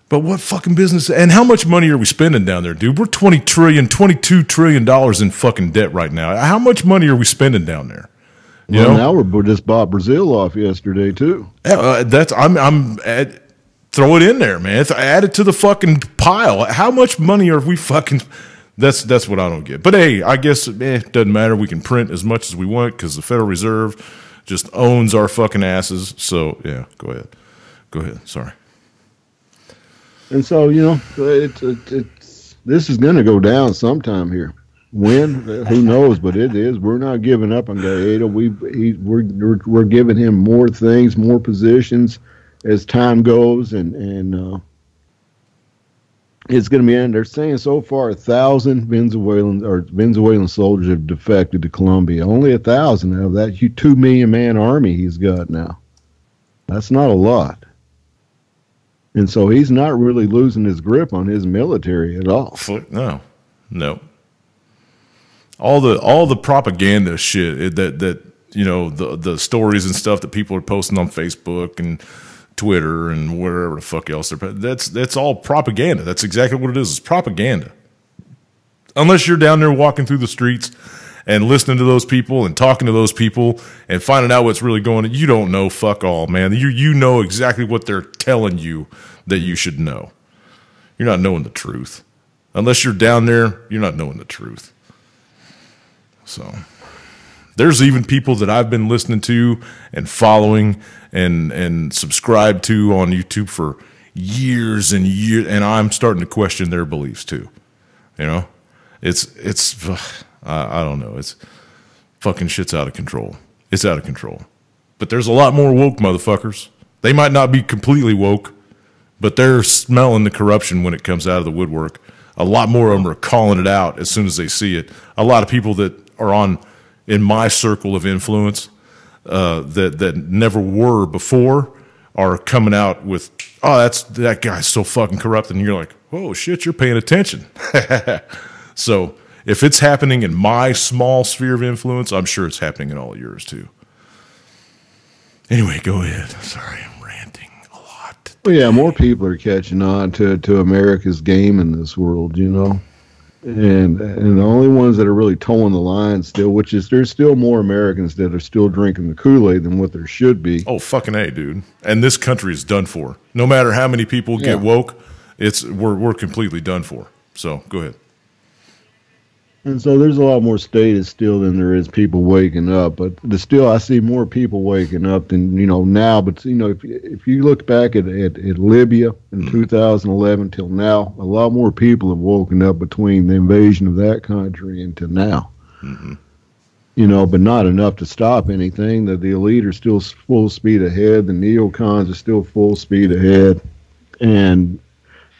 But what fucking business? And how much money are we spending down there, dude? We're $22 trillion in fucking debt right now. How much money are we spending down there? You know? Now we just bought Brazil off yesterday too. Throw it in there, man. Add it to the fucking pile. How much money are we fucking... That's what I don't get. But hey, I guess it doesn't matter. We can print as much as we want because the Federal Reserve just owns our fucking asses. So, yeah, go ahead. Go ahead. Sorry. And so, you know, this is going to go down sometime here. When? Who knows? But it is. We're not giving up on Guaido. We're giving him more things, more positions as time goes, and it's going to be. And they're saying so far 1,000 Venezuelan soldiers have defected to Colombia. Only 1,000 out of that 2 million man army he's got now. That's not a lot. And so he's not really losing his grip on his military at all. No. All the propaganda shit that you know, the stories and stuff that people are posting on Facebook and Twitter and wherever the fuck else that's all propaganda. That's exactly what it is. It's propaganda. Unless you're down there walking through the streets and listening to those people and talking to those people and finding out what's really going on, you don't know fuck all, man. You know exactly what they're telling you that you should know. You're not knowing the truth. Unless you're down there, you're not knowing the truth. So there's even people that I've been listening to and following and subscribed to on YouTube for years and years, and I'm starting to question their beliefs too. You know, it's I don't know. It's fucking shit's out of control. It's out of control. But there's a lot more woke motherfuckers. They might not be completely woke, but they're smelling the corruption when it comes out of the woodwork. A lot more of them are calling it out as soon as they see it. A lot of people that are in my circle of influence that never were before are coming out with, oh, that guy's so fucking corrupt. And you're like, oh, shit, you're paying attention. So if it's happening in my small sphere of influence, I'm sure it's happening in all of yours too. Anyway, go ahead. Sorry, I'm ranting a lot. Well, yeah, more people are catching on to America's game in this world, you know. And the only ones that are really towing the line still, which is there's still more Americans that are still drinking the Kool-Aid than what there should be. Oh, fucking A, dude. And this country is done for. No matter how many people get woke, we're completely done for. So go ahead. And so there's a lot more status still than there is people waking up. But still, I see more people waking up than, you know, now. But, you know, if you look back at Libya in 2011 till now, a lot more people have woken up between the invasion of that country and to now. Mm-hmm. You know, but not enough to stop anything. The elite are still full speed ahead. The neocons are still full speed ahead. And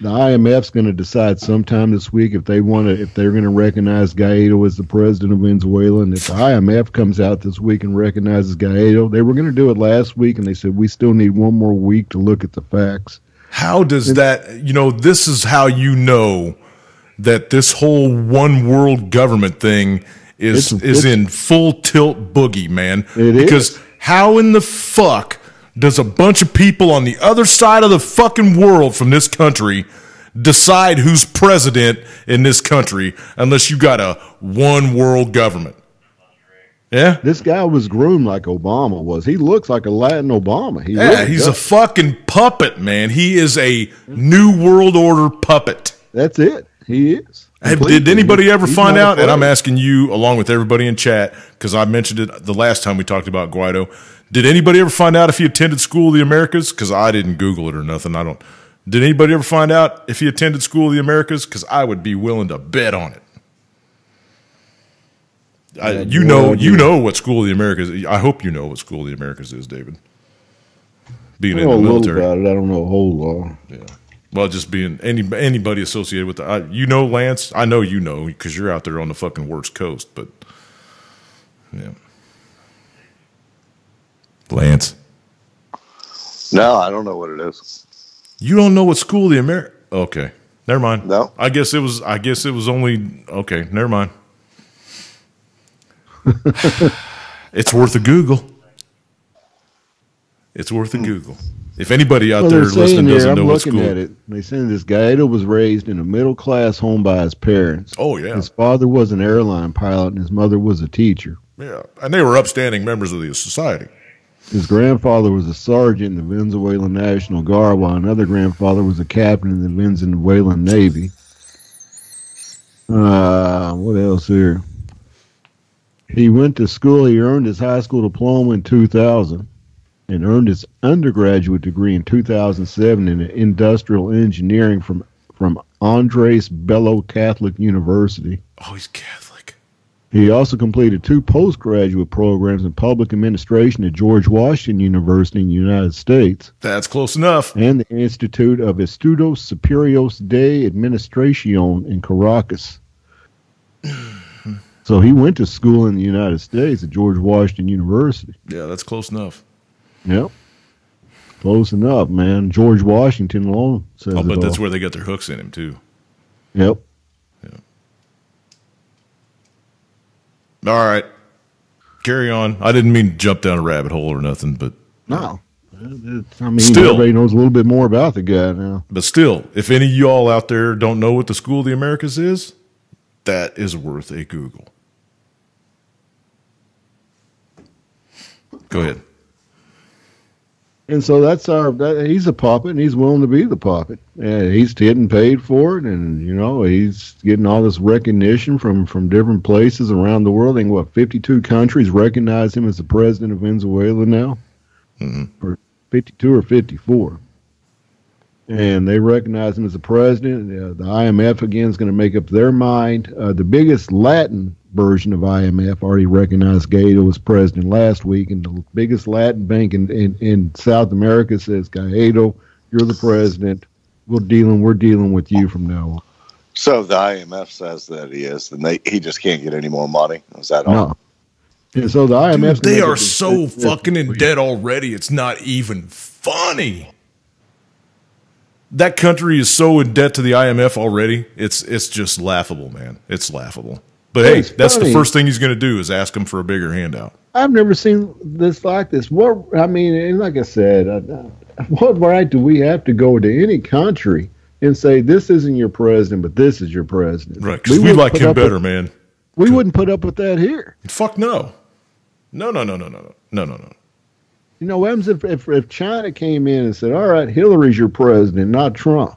the IMF's going to decide sometime this week if they're going to recognize Guaido as the president of Venezuela. And if the IMF comes out this week and recognizes Guaido, they were going to do it last week, and they said we still need one more week to look at the facts. How does that? You know, this is how you know that this whole one world government thing is in full tilt boogie, man. Because how in the fuck does a bunch of people on the other side of the fucking world from this country decide who's president in this country unless you got a one world government? Yeah. This guy was groomed like Obama was. He looks like a Latin Obama. He's a fucking puppet, man. He is a New World Order puppet. That's it. He is. Did anybody ever find out, and I'm asking you along with everybody in chat, because I mentioned it the last time we talked about Guaido, did anybody ever find out if he attended School of the Americas? Because I didn't Google it or nothing. Did anybody ever find out if he attended School of the Americas? Because I would be willing to bet on it. You know what School of the Americas is. I hope you know what School of the Americas is, David. Being in the military. I don't know a whole lot. Yeah. Well, just being anybody associated with Lance. I know you know because you're out there on the fucking worst coast. But yeah, Lance. No, I don't know what it is. You don't know what School of the Americas? Okay, never mind. No, I guess it was only okay. Never mind. It's worth a Google. It's worth a Google. If anybody out there listening doesn't know what school, I'm looking at it. They saying this Guaido was raised in a middle-class home by his parents. Oh yeah, his father was an airline pilot and his mother was a teacher. Yeah, and they were upstanding members of the society. His grandfather was a sergeant in the Venezuelan National Guard, while another grandfather was a captain in the Venezuelan Navy. What else here? He went to school. He earned his high school diploma in 2000 and earned his undergraduate degree in 2007 in industrial engineering from Andres Bello Catholic University. Oh, he's Catholic. He also completed 2 postgraduate programs in public administration at George Washington University in the United States. That's close enough. And the Institute of Estudios Superiores de Administración in Caracas. So he went to school in the United States at George Washington University. Yeah, that's close enough. Yep. Close enough, man. George Washington alone says I'll bet that's where they got their hooks in him, too. Yep. Yeah. All right. Carry on. I didn't mean to jump down a rabbit hole or nothing, but... No. Everybody knows a little bit more about the guy now. But still, if any of y'all out there don't know what the School of the Americas is, that is worth a Google. Go ahead. And so he's a puppet, and he's willing to be the puppet. And he's getting paid for it, and, he's getting all this recognition from different places around the world. I think, 52 countries recognize him as the president of Venezuela now? Mm-hmm. Or 52 or 54. And they recognize him as the president. The IMF, again, is going to make up their mind. The biggest Latin version of IMF already recognized Guaido as president last week, and the biggest Latin bank in South America says, Guaido, you're the president. We're dealing with you from now on. So the IMF says that he is, and he just can't get any more money. Is that all? No. And so the IMF... They are so fucking in debt already, it's not even funny. That country is so in debt to the IMF already, it's just laughable, man. It's laughable. But hey, that's funny. The first thing he's going to do is ask him for a bigger handout. I've never seen this like this. Like I said, what right do we have to go to any country and say, this isn't your president, but this is your president? Right, because we like him better, man. We wouldn't put up with that here. Fuck no. No. What happens if China came in and said, all right, Hillary's your president, not Trump?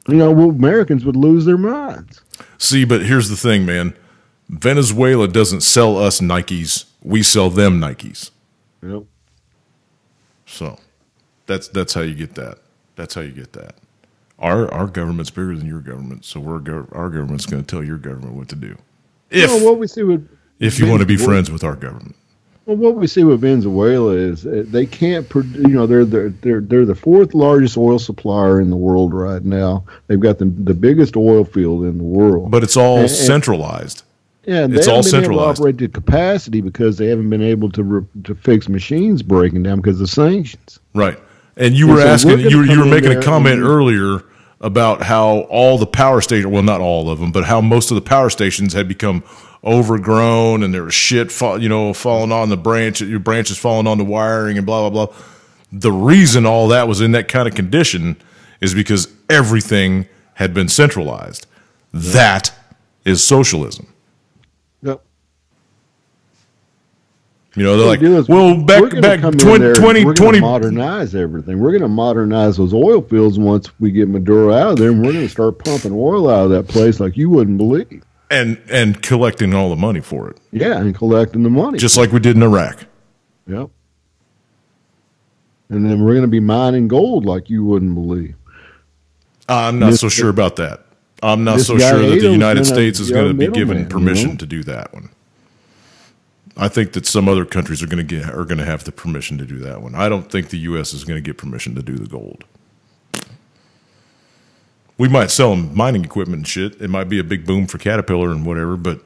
Americans would lose their minds. See, but here's the thing, man. Venezuela doesn't sell us Nikes. We sell them Nikes. Yep. So that's how you get that. That's how you get that. Our government's bigger than your government, so our government's going to tell your government what to do. If you want to be friends with our government. Well, what we see with Venezuela is they can't produce. They're the 4th largest oil supplier in the world right now. They've got the biggest oil field in the world, but it's all centralized. Yeah, and it's all centralized. Able to operate to capacity because they haven't been able to fix machines breaking down because of sanctions. Right, and you were asking, you were making a comment earlier about how all the power stations, well, not all of them, but how most of the power stations had become overgrown and there was shit falling on the branches falling on the wiring and blah blah blah. The reason all that was in that kind of condition is because everything had been centralized. That is socialism. Yep. You know, they're like, well, back 2020, modernize everything. We're going to modernize those oil fields once we get Maduro out of there, and we're going to start pumping oil out of that place like you wouldn't believe. And collecting all the money for it. Yeah, and collecting the money. Just like we did in Iraq. Yep. And then we're going to be mining gold like you wouldn't believe. I'm not so sure about that. I'm not so sure that the United States is going to be given permission to do that one. I think that some other countries are going to have the permission to do that one. I don't think the U.S. is going to get permission to do the gold. We might sell them mining equipment and shit. It might be a big boom for Caterpillar and whatever, but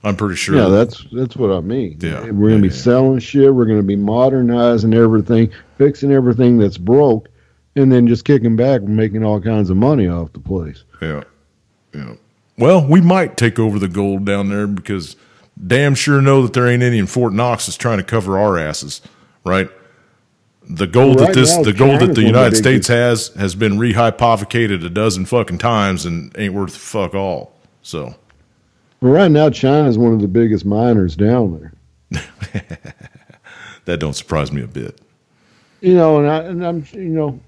I'm pretty sure. Yeah, that's what I mean. Yeah, we're going to be selling shit. We're going to be modernizing everything, fixing everything that's broke, and then just kicking back and making all kinds of money off the place. Yeah. Well, we might take over the gold down there because damn sure know that there ain't any in Fort Knox that's trying to cover our asses, right? The gold that the United States has been rehypothecated a dozen fucking times and ain't worth fuck all. So, well, right now China's one of the biggest miners down there. That don't surprise me a bit. You know,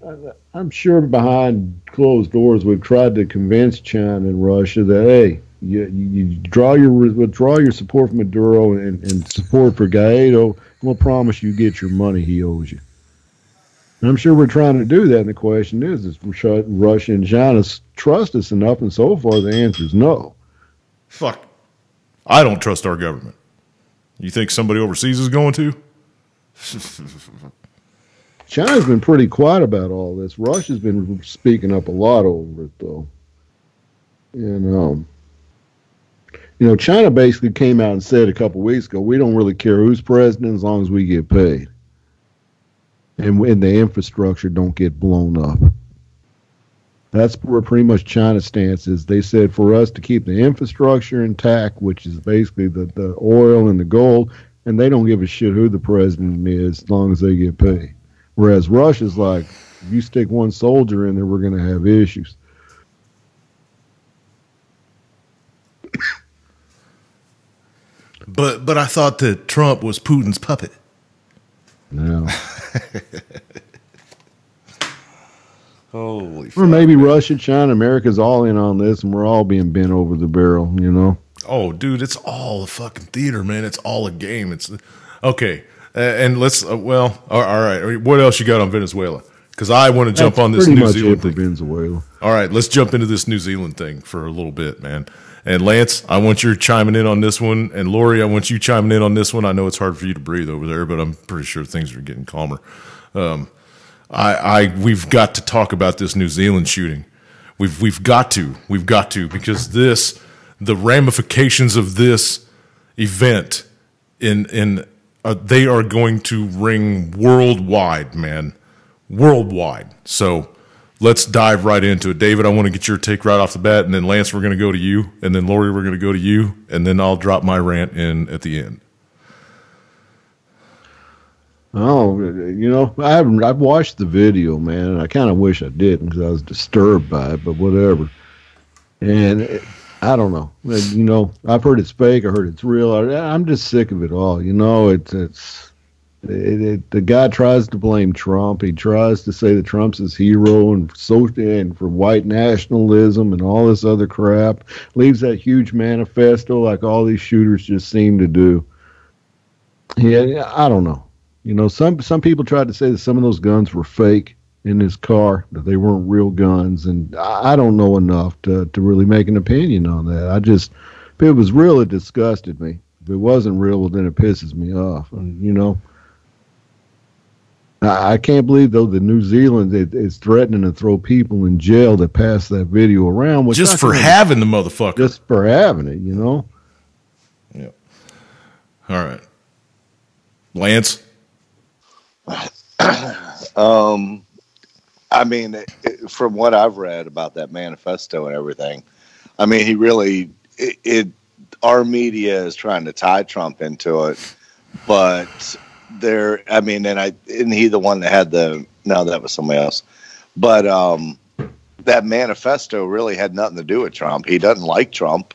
I'm sure behind closed doors we've tried to convince China and Russia that hey, you withdraw your support from Maduro and support for Guaido. We'll promise you get your money he owes you. And I'm sure we're trying to do that. And the question is Russia and China trust us enough? And so far, the answer is no. Fuck. I don't trust our government. You think somebody overseas is going to? China's been pretty quiet about all this. Russia's been speaking up a lot over it, though. And, China basically came out and said a couple of weeks ago, we don't really care who's president as long as we get paid. And the infrastructure don't get blown up. That's where pretty much China's stance is. They said for us to keep the infrastructure intact, which is basically the oil and the gold, and they don't give a shit who the president is as long as they get paid. Whereas Russia's like, if you stick one soldier in there, we're going to have issues. But I thought that Trump was Putin's puppet. No. Holy fuck. Or maybe Russia, China, America's all in on this, and we're all being bent over the barrel, you know? Oh, dude, it's all a fucking theater, man. It's all a game. It's okay. And let's, all right. What else you got on Venezuela? Because I want to jump on this New Zealand thing. Venezuela. All right, let's jump into this New Zealand thing for a little bit, man. And Lance, I want you chiming in on this one. And Lori, I want you chiming in on this one. I know it's hard for you to breathe over there, but I'm pretty sure things are getting calmer. We've got to talk about this New Zealand shooting. We've got to because the ramifications of this event they are going to ring worldwide, man, worldwide. So let's dive right into it. David, I want to get your take right off the bat, and then Lance, we're going to go to you, and then Lori, we're going to go to you, and then I'll drop my rant in at the end. Oh, I've watched the video, man, and I kind of wish I didn't because I was disturbed by it, but whatever. And I don't know. I've heard it's fake. I heard it's real. I'm just sick of it all. The guy tries to blame Trump. He tries to say that Trump's his hero and for white nationalism and all this other crap. Leaves that huge manifesto like all these shooters just seem to do. Yeah, I don't know. Some people tried to say that some of those guns were fake in his car, that they weren't real guns, and I don't know enough to really make an opinion on that. If it was real, it disgusted me. If it wasn't real, well, then it pisses me off. And, I can't believe, though, that New Zealand is threatening to throw people in jail that pass that video around. Just for having the motherfucker. Just for having it, Yeah. All right. Lance? I mean, from what I've read about that manifesto and everything, I mean, he really, our media is trying to tie Trump into it, but isn't he the one that had no, that was somebody else, but that manifesto really had nothing to do with Trump. He doesn't like Trump.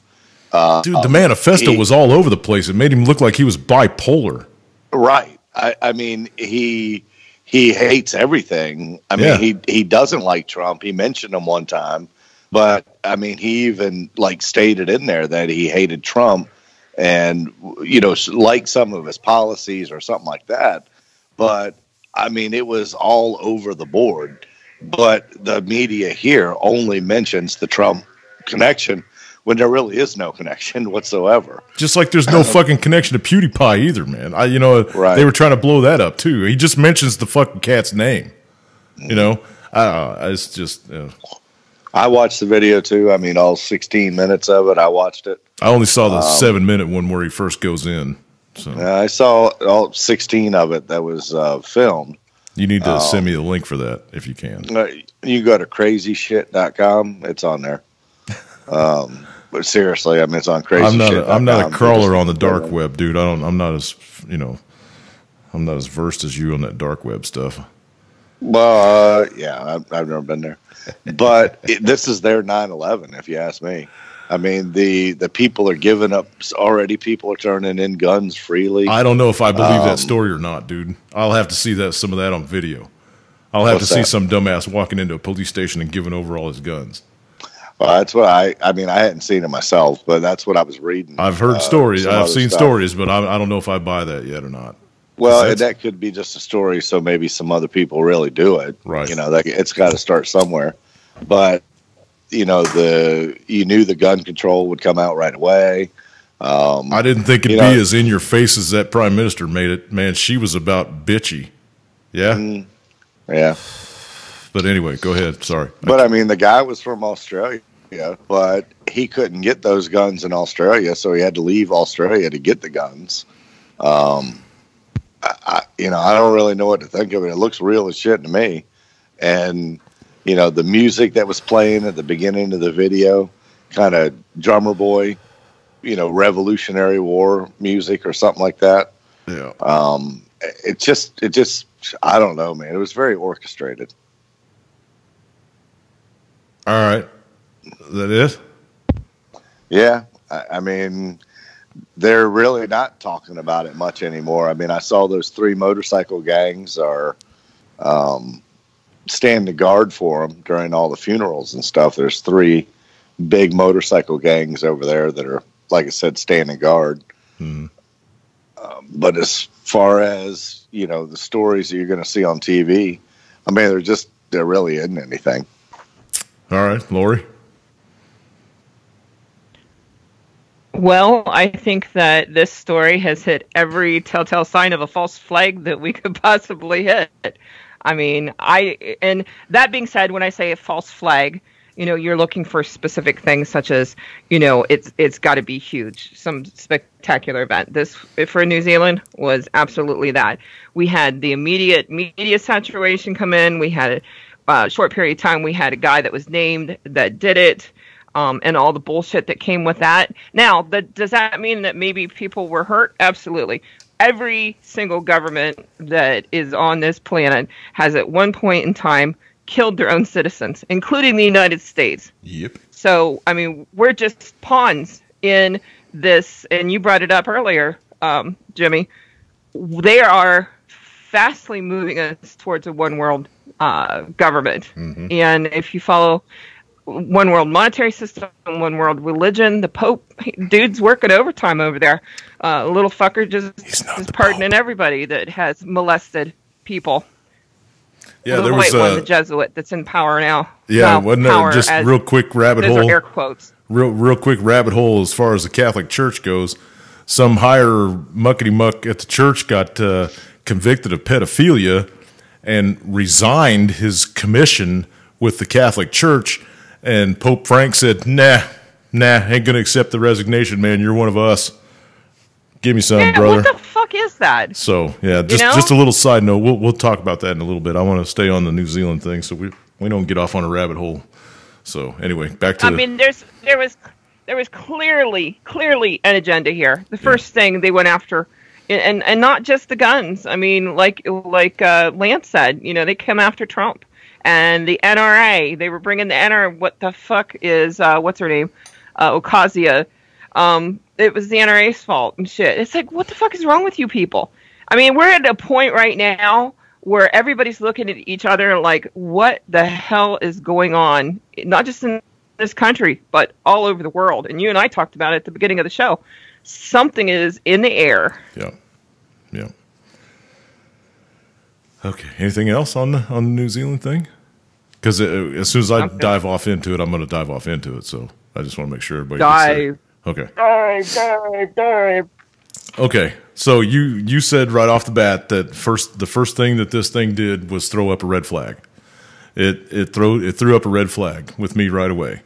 Dude, the manifesto was all over the place. It made him look like he was bipolar. Right. I mean, he hates everything. I mean, he doesn't like Trump. He mentioned him one time, but I mean, he even like stated in there that he hated Trump and, you know, like some of his policies or something like that. But I mean, it was all over the board. But the media here only mentions the Trump connection when there really is no connection whatsoever. Just like there's no fucking connection to PewDiePie either, man. They were trying to blow that up too. He just mentions the fucking cat's name. You know, it's just. I watched the video too. I mean, all 16 minutes of it. I watched it. I only saw the 7-minute one where he first goes in. So I saw all 16 of it that was filmed. You need to send me the link for that if you can. You go to crazyshit.com. It's on there. But seriously, I mean, it's on crazyshit.com. I'm not a crawler on the dark web, dude. I'm not as versed as you on that dark web stuff. Well, yeah, I've never been there. But this is their 9/11, if you ask me. I mean, the people are giving up already. People are turning in guns freely. I don't know if I believe that story or not, dude. I'll have to see some of that on video. I'll have to see some dumbass walking into a police station and giving over all his guns. Well, that's what I mean, I hadn't seen it myself, but that's what I was reading. I've heard stories. I've seen stories, but I don't know if I buy that yet or not. Well, that could be just a story, so maybe some other people really do it. Right. You know, it's got to start somewhere. But, you know, you knew the gun control would come out right away. I didn't think it'd be as in your face as that prime minister made it. Man, she was about bitchy. Yeah? Yeah. But anyway, go ahead. Sorry. But, I mean, the guy was from Australia, but he couldn't get those guns in Australia, so he had to leave Australia to get the guns. I don't really know what to think of it. It looks real as shit to me. And, you know, the music that was playing at the beginning of the video, kind of drummer boy, you know, Revolutionary War music or something like that. Yeah. It just, I don't know, man. It was very orchestrated. All right. Is that it? Yeah. I mean, they're really not talking about it much anymore. I mean, I saw those 3 motorcycle gangs are standing guard for them during all the funerals and stuff. There's 3 big motorcycle gangs over there that are, like I said, standing guard. Mm-hmm. But as far as, you know, the stories that you're going to see on TV, I mean, there really isn't anything. All right, Lori. Well, I think that this story has hit every telltale sign of a false flag that we could possibly hit. I mean, and that being said, when I say a false flag, you know, you're looking for specific things such as, you know, it's got to be huge, some spectacular event. This, for New Zealand, was absolutely that. We had the immediate media saturation come in. We had a short period of time. We had a guy that was named that did it. And all the bullshit that came with that. Now, does that mean that maybe people were hurt? Absolutely. Every single government that is on this planet has at one point in time killed their own citizens, including the United States. Yep. So, I mean, we're just pawns in this, and you brought it up earlier, Jimmy. They are fastly moving us towards a one world government. Mm-hmm. And if you follow one world monetary system, one world religion, the Pope, dude's working overtime over there. Little fucker just is pardoning everybody that has molested people. Yeah, there was the Jesuit that's in power now. Yeah, wasn't there just real quick rabbit hole? Those are air quotes. Real quick rabbit hole as far as the Catholic Church goes. Some higher muckety muck at the church got convicted of pedophilia and resigned his commission with the Catholic Church. And Pope Frank said, nah, ain't going to accept the resignation, man. You're one of us. Give me some, brother. What the fuck is that? So, yeah, just a little side note. We'll talk about that in a little bit. I want to stay on the New Zealand thing so we don't get off on a rabbit hole. So, anyway, back to there was clearly an agenda here. The first thing they went after, and not just the guns. I mean, like Lance said, you know, they came after Trump. And the NRA, they were bringing the NRA. What the fuck is, what's her name? Ocasio. It was the NRA's fault and shit. It's like, what the fuck is wrong with you people? I mean, we're at a point right now where everybody's looking at each other like, what the hell is going on? Not just in this country, but all over the world. And you and I talked about it at the beginning of the show. Something is in the air. Yeah. Yeah. Okay. Anything else on the New Zealand thing? Because as soon as I dive off into it, I'm going to dive off into it. So I just want to make sure everybody dive. Okay. Dive. Okay. So you said right off the bat that the first thing that this thing did was throw up a red flag. It threw up a red flag with me right away,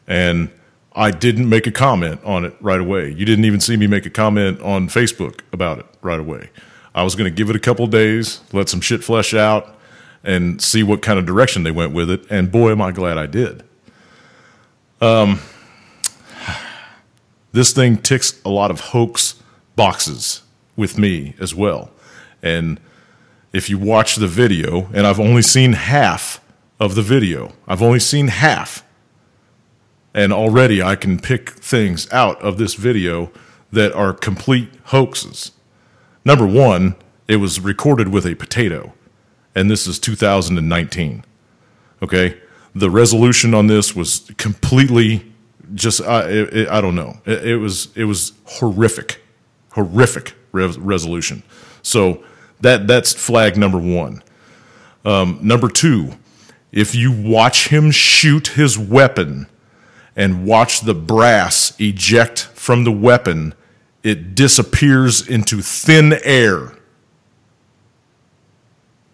and I didn't make a comment on it right away. You didn't even see me make a comment on Facebook about it right away. I was going to give it a couple of days, let some shit flesh out, and see what kind of direction they went with it. And boy, am I glad I did. This thing ticks a lot of hoax boxes with me as well. And if you watch the video, and I've only seen half of the video, I've only seen half, and already I can pick things out of this video that are complete hoaxes. Number one, it was recorded with a potato, and this is 2019. Okay? The resolution on this was completely just, I don't know. It was horrific resolution. So that's flag number one. Number two, if you watch him shoot his weapon and watch the brass eject from the weapon, it disappears into thin air.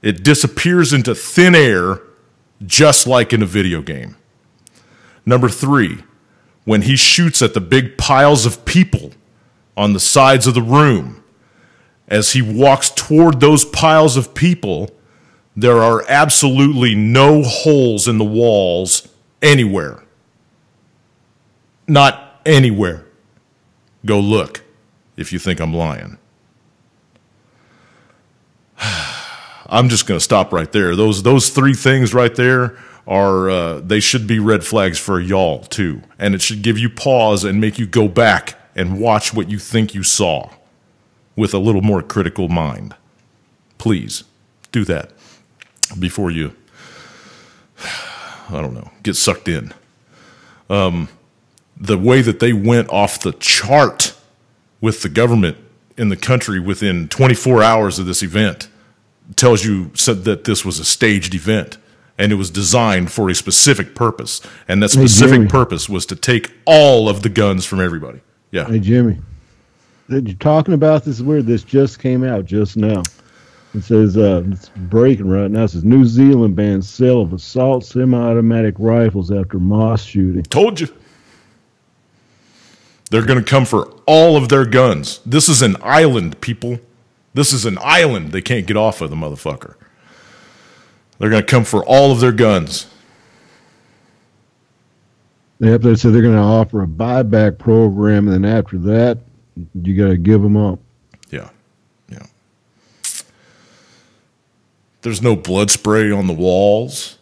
It disappears into thin air just like in a video game. Number three, when he shoots at the big piles of people on the sides of the room, as he walks toward those piles of people, there are absolutely no holes in the walls anywhere. Not anywhere. Go look if you think I'm lying. I'm just going to stop right there. Those three things right there are they should be red flags for y'all too, and it should give you pause and make you go back and watch what you think you saw with a little more critical mind. Please do that before you, I don't know, get sucked in. The way that they went off the chart with the government in the country within 24 hours of this event tells you said that this was a staged event, and it was designed for a specific purpose, and that specific purpose was to take all of the guns from everybody. Yeah. Hey, Jimmy, you're talking about this weird. This just came out just now. It says it's breaking right now. It says New Zealand bans sale of assault semi-automatic rifles after mosque shooting. Told you. They're going to come for all of their guns. This is an island, people. This is an island. They can't get off of the motherfucker. They're going to come for all of their guns. Yep, they said they're going to offer a buyback program, and then after that, you got to give them up. Yeah, yeah. There's no blood spray on the walls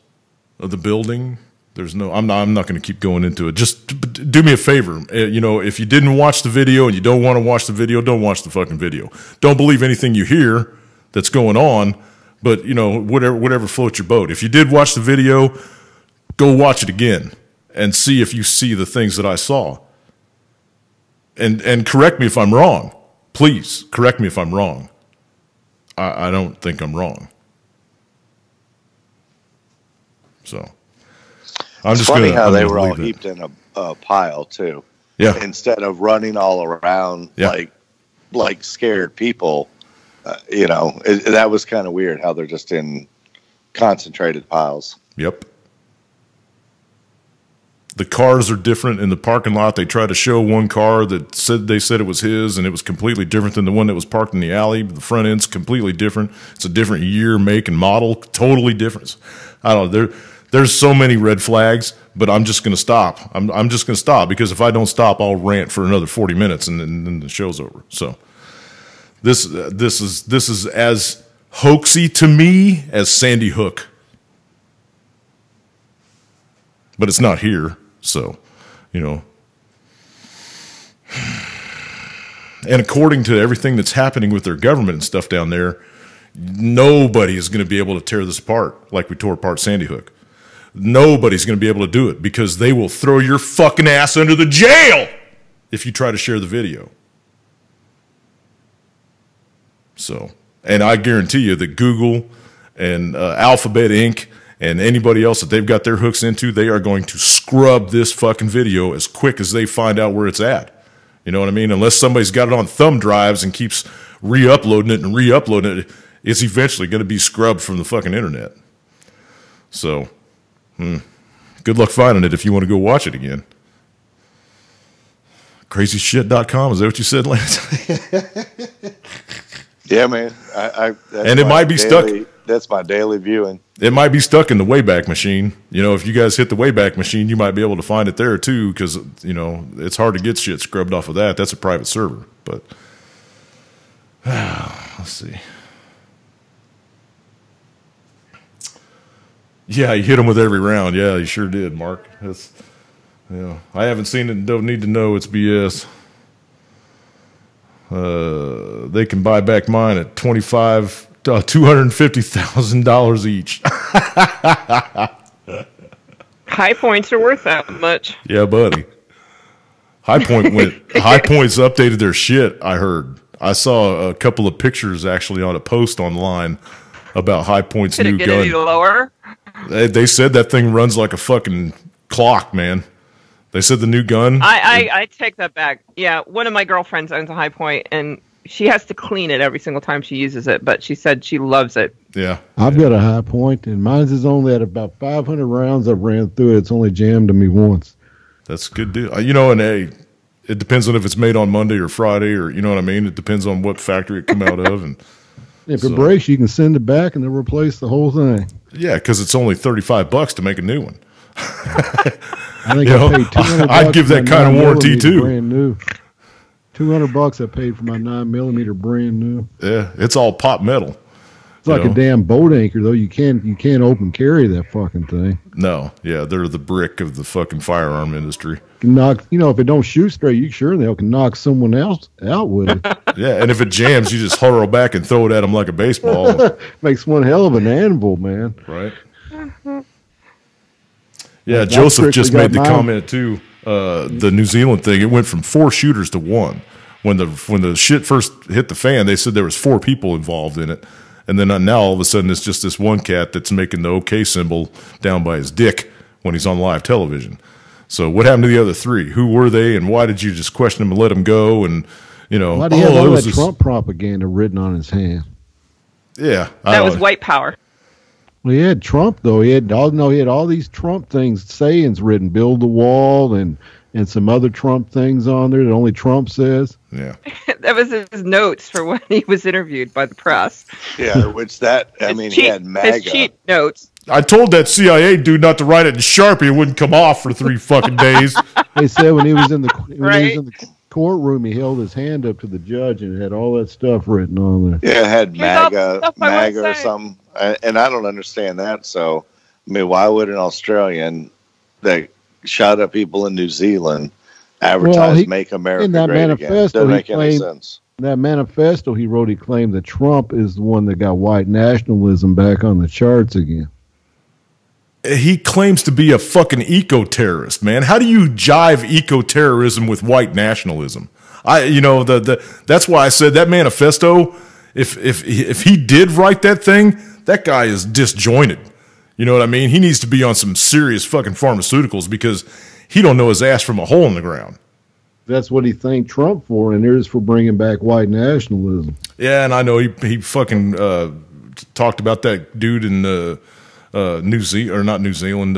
of the building. There's no. I'm not going to keep going into it. Just do me a favor. You know, if you didn't watch the video and you don't want to watch the video, don't watch the fucking video. Don't believe anything you hear that's going on. But you know, whatever floats your boat. If you did watch the video, go watch it again and see if you see the things that I saw. And correct me if I'm wrong. Please correct me if I'm wrong. I don't think I'm wrong. So. It's funny how they were all heaped in a pile too. Yeah. Instead of running all around like scared people, you know, that was kind of weird how they're just in concentrated piles. Yep. The cars are different in the parking lot. They tried to show one car that they said it was his, and it was completely different than the one that was parked in the alley. The front end's completely different. It's a different year, make, and model. Totally different. I don't know. There's so many red flags, but I'm just going to stop. I'm just going to stop, because if I don't stop, I'll rant for another 40 minutes and then the show's over. So this is as hoaxy to me as Sandy Hook, but it's not here. So, you know, And according to everything that's happening with their government and stuff down there, nobody is going to be able to tear this apart like we tore apart Sandy Hook. Nobody's going to be able to do it because they will throw your fucking ass under the jail if you try to share the video. So, and I guarantee you that Google and Alphabet Inc. and anybody else that they've got their hooks into, they are going to scrub this fucking video as quick as they find out where it's at. You know what I mean? Unless somebody's got it on thumb drives and keeps re-uploading it and re-uploading it, it's eventually going to be scrubbed from the fucking internet. So, good luck finding it if you want to go watch it again. Crazyshit.com, is that what you said, Lance? Yeah, man. And it might be stuck. That's my daily viewing. It might be stuck in the Wayback Machine. You know, if you guys hit the Wayback Machine, you might be able to find it there too, because, you know, it's hard to get shit scrubbed off of that. That's a private server. But let's see. Yeah, you hit him with every round. Yeah, you sure did, Mark. That's, you know, I haven't seen it and don't need to know. It's BS. They can buy back mine at $250,000 each. High Points are worth that much. Yeah, buddy. High Point's updated their shit, I heard. I saw a couple of pictures actually on a post online about High Point's new gun. Did it get any lower? They said that thing runs like a fucking clock, man. They said the new gun. I take that back. Yeah, one of my girlfriends owns a High Point, and she has to clean it every single time she uses it, but she said she loves it. Yeah. I've got a High Point, and mine's is only at about 500 rounds I've ran through it. It's only jammed to me once. That's a good deal. You know, and hey, it depends on if it's made on Monday or Friday, or, you know what I mean? It depends on what factory it come out of. And if it breaks, you can send it back, and they'll replace the whole thing. Yeah, because it's only $35 to make a new one. I think I paid $200. I'd give that kind of warranty too. Brand new. $200 I paid for my 9mm brand new. Yeah, it's all pot metal. It's like a damn boat anchor though. You can't open carry that fucking thing. No, yeah, they're the brick of the fucking firearm industry. Knock, if it don't shoot straight, you sure they can knock someone else out with it. Yeah, and if it jams, you just hurl back and throw it at them like a baseball. Makes one hell of an anvil, man. Right. Yeah, Joseph just made the comment too. The New Zealand thing, it went from 4 shooters to 1. When the shit first hit the fan, they said there was 4 people involved in it, and then now all of a sudden it's just this one cat that's making the OK symbol down by his dick when he's on live television. So what happened to the other 3? Who were they, and why did you just question them and let them go? And why do you have all that Trump propaganda written on his hand? Yeah, that was white power. Well, he had Trump though. He had all these Trump sayings written, build the wall, and some other Trump things on there that only Trump says. Yeah, that was his notes for when he was interviewed by the press. Yeah, he had MAGA. His cheat notes. I told that CIA dude not to write it in Sharpie; it wouldn't come off for 3 fucking days. They said when he was in the courtroom, he held his hand up to the judge and it had all that stuff written on there. Yeah, it had MAGA or something. And I don't understand that. So, I mean, why would an Australian that shot up people in New Zealand advertise "Make America Great Again"? Doesn't make any sense. In that manifesto he wrote, he claimed that Trump is the one that got white nationalism back on the charts again. He claims to be a fucking eco-terrorist, man. How do you jive eco-terrorism with white nationalism? That's why I said that manifesto, if he did write that thing, that guy is disjointed. You know what I mean? He needs to be on some serious fucking pharmaceuticals because he don't know his ass from a hole in the ground. That's what he thanked Trump for, and there's for bringing back white nationalism. Yeah, and I know he fucking talked about that dude in New Zealand, or not New Zealand,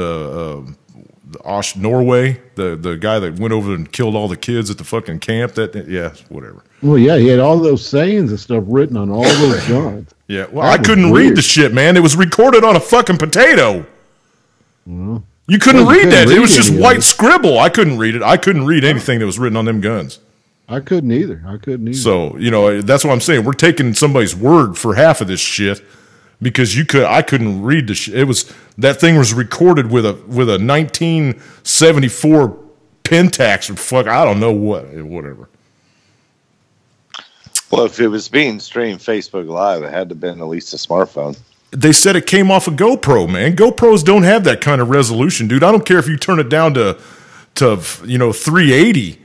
Norway, the guy that went over and killed all the kids at the fucking camp. Whatever. Well, yeah, he had all those sayings and stuff written on all those guns. Yeah, well, I couldn't read the shit, man. It was recorded on a fucking potato. Well, you couldn't read that. It was just white scribble. I couldn't read it. I couldn't read anything that was written on them guns. I couldn't either. So, that's what I'm saying. We're taking somebody's word for half of this shit. Because I couldn't read the shit. That thing was recorded with a 1974 Pentax or I don't know what, whatever. Well, if it was being streamed Facebook Live, it had to have been at least a smartphone. They said it came off a GoPro, man. GoPros don't have that kind of resolution, dude. I don't care if you turn it down to 380.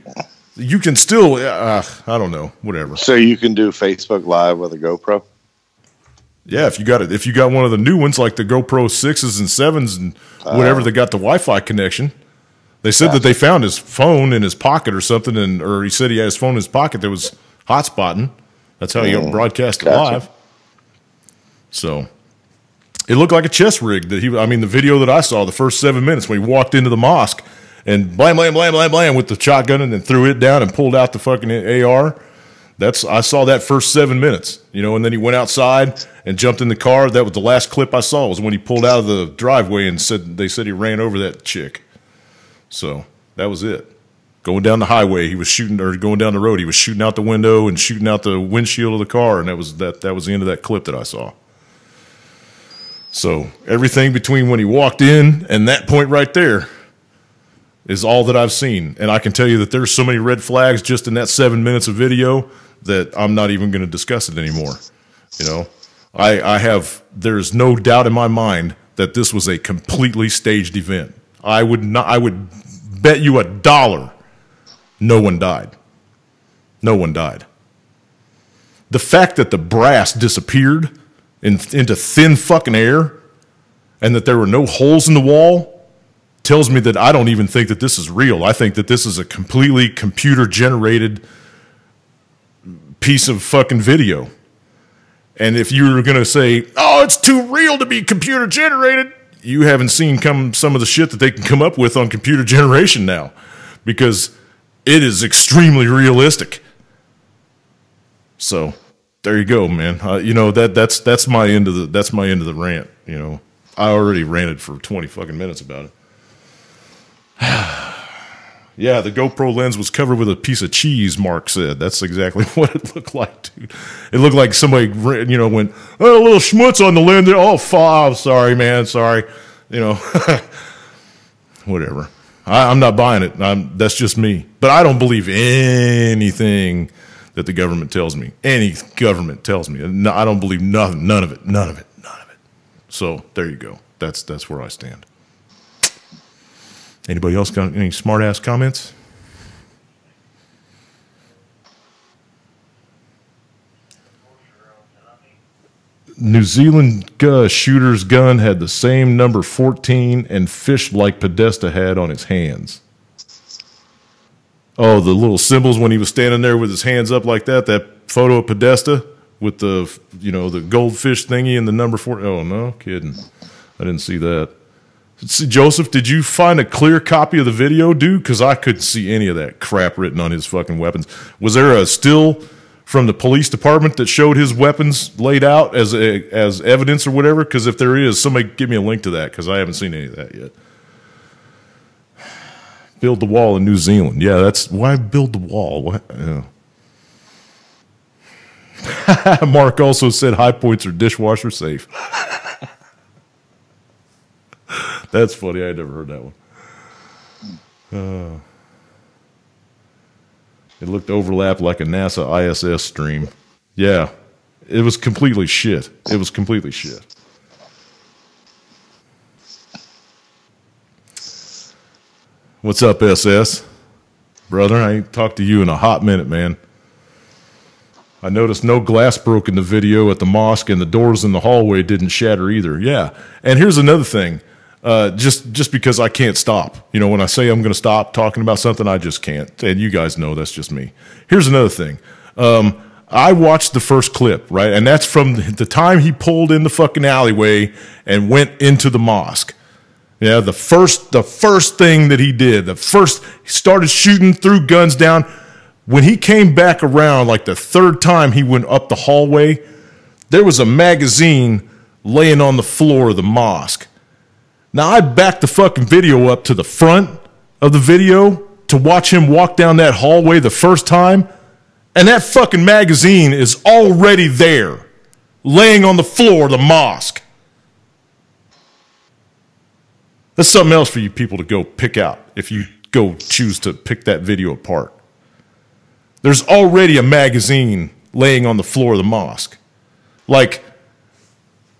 You can still, I don't know, whatever. So you can do Facebook Live with a GoPro? Yeah, if you got one of the new ones like the GoPro 6s and 7s and whatever, that got the Wi-Fi connection. They said that they found his phone in his pocket or something, or he said he had his phone in his pocket that was hotspotting. That's how he broadcast it live. So it looked like a chess rig that the video that I saw, the first 7 minutes when he walked into the mosque and blam, blam, blam, blam, blam with the shotgun and then threw it down and pulled out the fucking AR. I saw that first 7 minutes, and then he went outside and jumped in the car. That was the last clip I saw, was when he pulled out of the driveway and they said he ran over that chick. So that was it. Going down the highway, he was shooting, or going down the road, he was shooting out the window and shooting out the windshield of the car, and that was the end of that clip that I saw. So everything between when he walked in and that point right there is all that I've seen. And I can tell you that there's so many red flags just in that 7 minutes of video that I'm not even going to discuss it anymore. There's no doubt in my mind that this was a completely staged event. I would bet you $1 no one died. No one died. The fact that the brass disappeared into thin fucking air and that there were no holes in the wall tells me that I don't even think that this is real. I think that this is a completely computer-generated piece of fucking video. And if you were going to say, oh, it's too real to be computer-generated, you haven't seen some of the shit that they can come up with on computer generation now, because it is extremely realistic. So there you go, man. That's my end of the rant. I already ranted for 20 fucking minutes about it. Yeah, the GoPro lens was covered with a piece of cheese, Mark said. That's exactly what it looked like, dude. It looked like somebody, went, oh, a little schmutz on the lens there. Oh, sorry, man, sorry. Whatever. I'm not buying it. That's just me. But I don't believe anything that the government tells me. Any government tells me. No, I don't believe nothing. None of it. So there you go. That's where I stand. Anybody else got any smart-ass comments? New Zealand shooter's gun had the same number 14 and fish like Podesta had on his hands. Oh, the little symbols when he was standing there with his hands up like that photo of Podesta with the goldfish thingy and the number 4. Oh, no kidding. I didn't see that. See, Joseph, did you find a clear copy of the video, dude? Because I couldn't see any of that crap written on his fucking weapons. Was there a still from the police department that showed his weapons laid out as evidence or whatever? Because if there is, somebody give me a link to that, because I haven't seen any of that yet. Build the wall in New Zealand. Yeah, that's why build the wall. What? Yeah. Mark also said high points are dishwasher safe. That's funny. I had never heard that one. It looked overlapped like a NASA ISS stream. Yeah, it was completely shit. What's up, SS? Brother, I ain't talked to you in a hot minute, man. I noticed no glass broke in the video at the mosque, and the doors in the hallway didn't shatter either. Yeah, and here's another thing. Just because I can't stop. When I say I'm going to stop talking about something, I just can't. And you guys know that's just me. Here's another thing. I watched the first clip, right? And that's from the time he pulled in the fucking alleyway and went into the mosque. Yeah, the first thing that he did, he started shooting, threw guns down. When he came back around, like the third time he went up the hallway, there was a magazine laying on the floor of the mosque. Now, I backed the fucking video up to the front of the video to watch him walk down that hallway the first time, and that fucking magazine is already there, laying on the floor of the mosque. That's something else for you people to go pick out if you go choose to pick that video apart. There's already a magazine laying on the floor of the mosque. Like,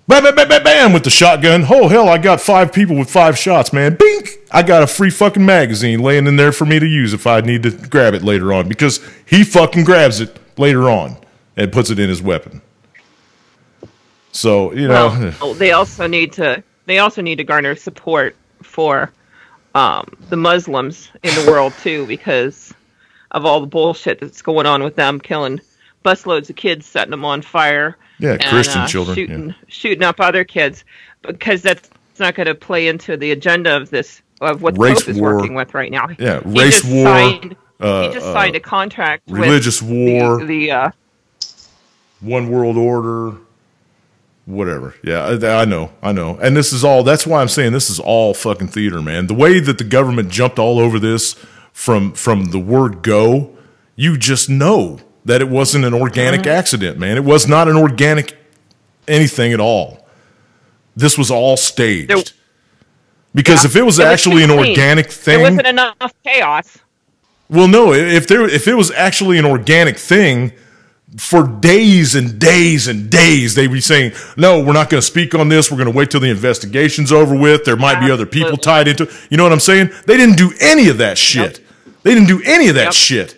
bam, bam, bam, bam, bam, with the shotgun. Oh, hell, I got 5 people with 5 shots, man. Bink! I got a free fucking magazine laying in there for me to use if I need to grab it later on, because he fucking grabs it later on and puts it in his weapon. So, you know. Well, they also need to garner support for the Muslims in the world, too, because of all the bullshit that's going on with them, killing busloads of kids, setting them on fire. Yeah, and, Christian children. Shooting up other kids, because that's not going to play into the agenda of this, of what the Pope is working with right now. Yeah, race war. He just signed a contract religious with war. The one world order. Whatever. Yeah, I know. And this is all, that's why I'm saying this is all fucking theater, man. The way that the government jumped all over this from the word go, you just know that it wasn't an organic accident, man. It was not an organic anything at all. This was all staged. Because if it was actually an organic thing, there wasn't enough chaos. Well, no, if it was actually an organic thing, for days and days and days, they'd be saying, no, we're not going to speak on this. We're going to wait till the investigation's over with. There might be other people tied into it. You know what I'm saying? They didn't do any of that shit. Yep. They didn't do any of that shit.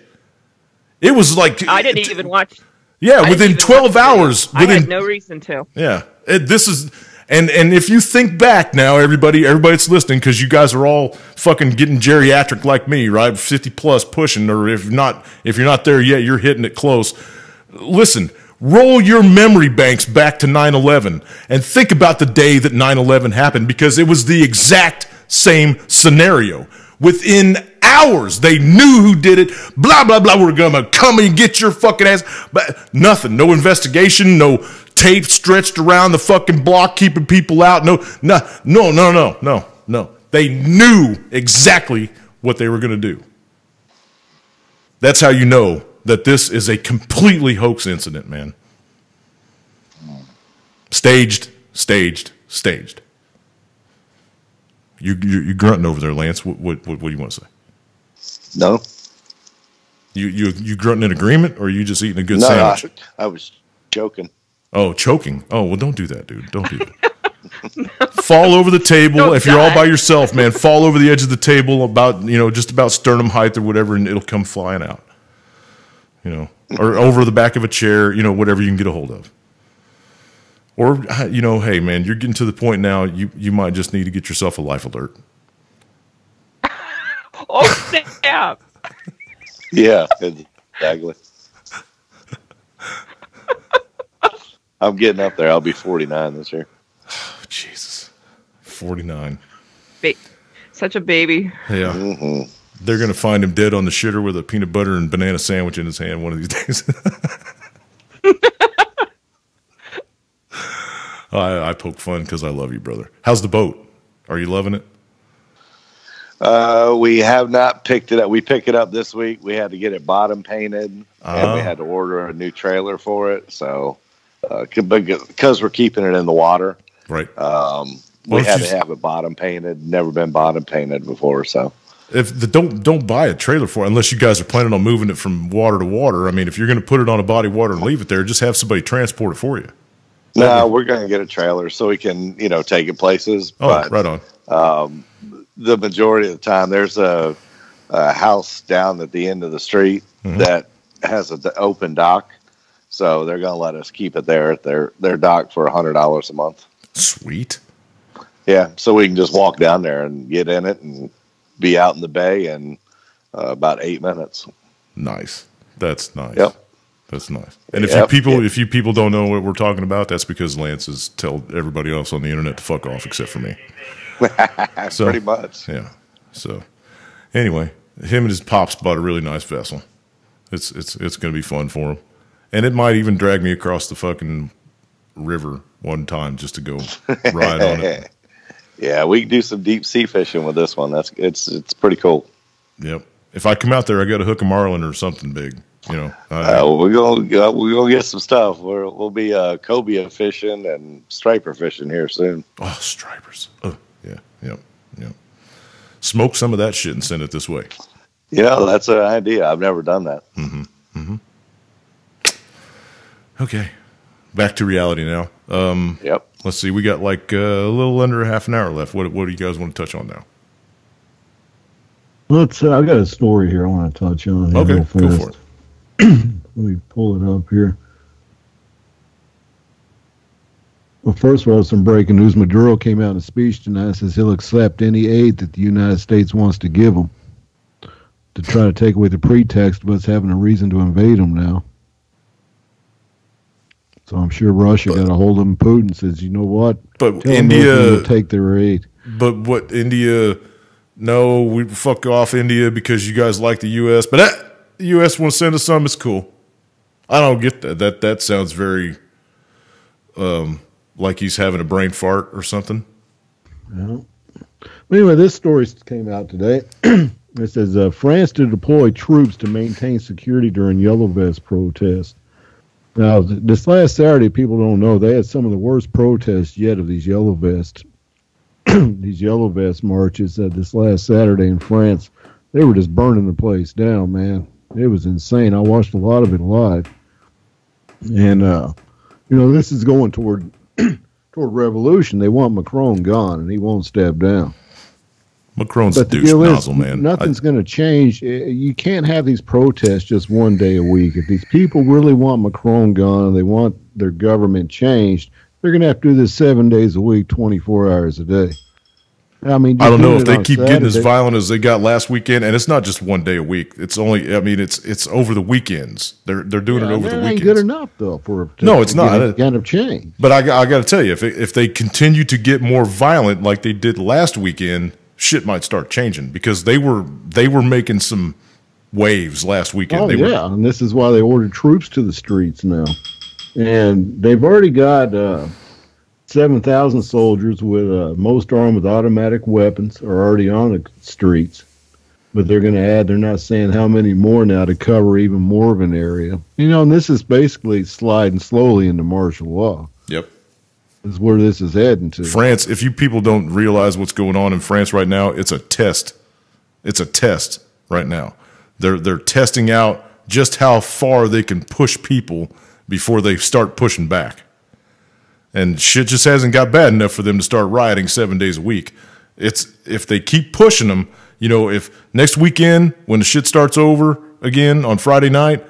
It was like... I didn't even watch... Yeah, within 12 hours... I had no reason to. Yeah. This is... And if you think back now, everybody that's listening, because you guys are all fucking getting geriatric like me, right? 50 plus pushing, or if you're not there yet, you're hitting it close. Listen, roll your memory banks back to 9/11 and think about the day that 9/11 happened, because it was the exact same scenario. Within hours, they knew who did it. Blah, blah, blah. We're going to come and get your fucking ass. But nothing. No investigation. No tape stretched around the fucking block keeping people out. No. They knew exactly what they were going to do. That's how you know that this is a completely hoax incident, man. Staged. You grunting over there, Lance. What do you want to say? No. You grunting in agreement, or are you just eating a good sandwich? No, I was joking. Oh, choking. Oh, well, don't do that, dude. Don't do that. Fall over the table. If you're all by yourself, man, fall over the edge of the table about, just about sternum height or whatever, and it'll come flying out. Or over the back of a chair, whatever you can get a hold of. Or, hey, man, you're getting to the point now, you might just need to get yourself a life alert. Oh, snap. Yeah, exactly. I'm getting up there. I'll be 49 this year. Oh, Jesus. 49. Such a baby. Yeah. Mm-hmm. They're going to find him dead on the shitter with a peanut butter and banana sandwich in his hand one of these days. I poke fun because I love you, brother. How's the boat? Are you loving it? We have not picked it up. We picked it up this week. We had to get it bottom painted, and we had to order a new trailer for it. So, because we're keeping it in the water, right? We had to have it bottom painted. Never been bottom painted before, so. Don't buy a trailer for it unless you guys are planning on moving it from water to water. I mean, if you're going to put it on a body of water and leave it there, just have somebody transport it for you. No, we're going to get a trailer so we can, take it places. Oh, but, right on. The majority of the time, there's a house down at the end of the street that has an open dock, so they're going to let us keep it there at their dock for $100 a month. Sweet. Yeah, so we can just walk down there and get in it and be out in the bay in about 8 minutes. Nice. That's nice. Yep. That's nice. And if you people don't know what we're talking about, that's because Lance has told everybody else on the internet to fuck off except for me. So, pretty much. Yeah. So anyway, him and his pops bought a really nice vessel. It's going to be fun for him. And it might even drag me across the fucking river one time just to go ride on it. Yeah, we can do some deep sea fishing with this one. It's pretty cool. Yep. If I come out there, I got to hook a marlin or something big. We're gonna get some stuff. We'll be cobia fishing and striper fishing here soon. Oh, stripers! Oh, yeah, yep. Smoke some of that shit and send it this way. That's an idea. I've never done that. Okay. Back to reality now. Yep. Let's see. We got like a little under half an hour left. What do you guys want to touch on now? I got a story here I want to touch on. Okay, go for it. Let me pull it up here. Well, first of all, some breaking news. Maduro came out in a speech tonight and says he'll accept any aid that the United States wants to give him to try to take away the pretext of us having a reason to invade him now. So I'm sure Russia got a hold of him. Putin says, you know what? But Tell India will take their aid. But what India? No, we fuck off India because you guys like the U.S. But the U.S. won't send us some. It's cool. I don't get that. That sounds very like he's having a brain fart or something. Yeah. Anyway, this story came out today. It says France to deploy troops to maintain security during Yellow Vest protests. Now, this last Saturday, people don't know, they had some of the worst protests yet of these Yellow Vest marches this last Saturday in France. They were just burning the place down, man. It was insane. I watched a lot of it live. And, this is going toward revolution. They want Macron gone, and he won't step down. Macron's a douche nozzle, man. Nothing's going to change. You can't have these protests just one day a week. If these people really want Macron gone and they want their government changed, they're going to have to do this 7 days a week, 24 hours a day. I mean, I don't know if they keep getting as violent as they got last weekend, and it's not just 1 day a week. It's only, I mean, it's over the weekends. They're doing it over the weekends. Ain't good enough though it's not kind of change. But I got to tell you, if they continue to get more violent like they did last weekend, shit might start changing because they were making some waves last weekend. And this is why they ordered troops to the streets now, and they've already got 7,000 soldiers with most armed with automatic weapons are already on the streets, but they're going to add. They're not saying how many more now to cover even more of an area. And this is basically sliding slowly into martial law. Yep. Is where this is heading to. France, if you people don't realize what's going on in France right now, it's a test. It's a test right now. They're testing out just how far they can push people before they start pushing back. And shit just hasn't got bad enough for them to start rioting 7 days a week. It's if they keep pushing them, if next weekend when the shit starts over again on Friday night,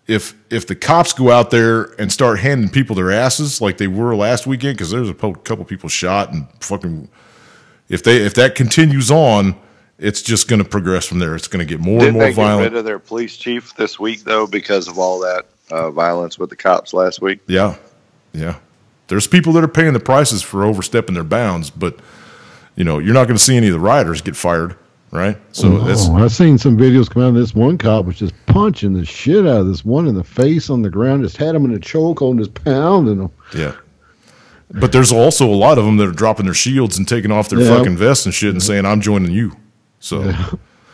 if the cops go out there and start handing people their asses like they were last weekend, because there's a couple people shot and fucking, if that continues on, it's just going to progress from there. It's going to get more and more violent. Didn't they get rid of their police chief this week though because of all that violence with the cops last week? Yeah. There's people that are paying the prices for overstepping their bounds, but you're not going to see any of the rioters get fired, right? So I've seen some videos come out of this one cop was just punching the shit out of this one in the face on the ground, just had him in a chokehold and just pounding him. Yeah. But there's also a lot of them that are dropping their shields and taking off their fucking vests and shit and saying, I'm joining you. So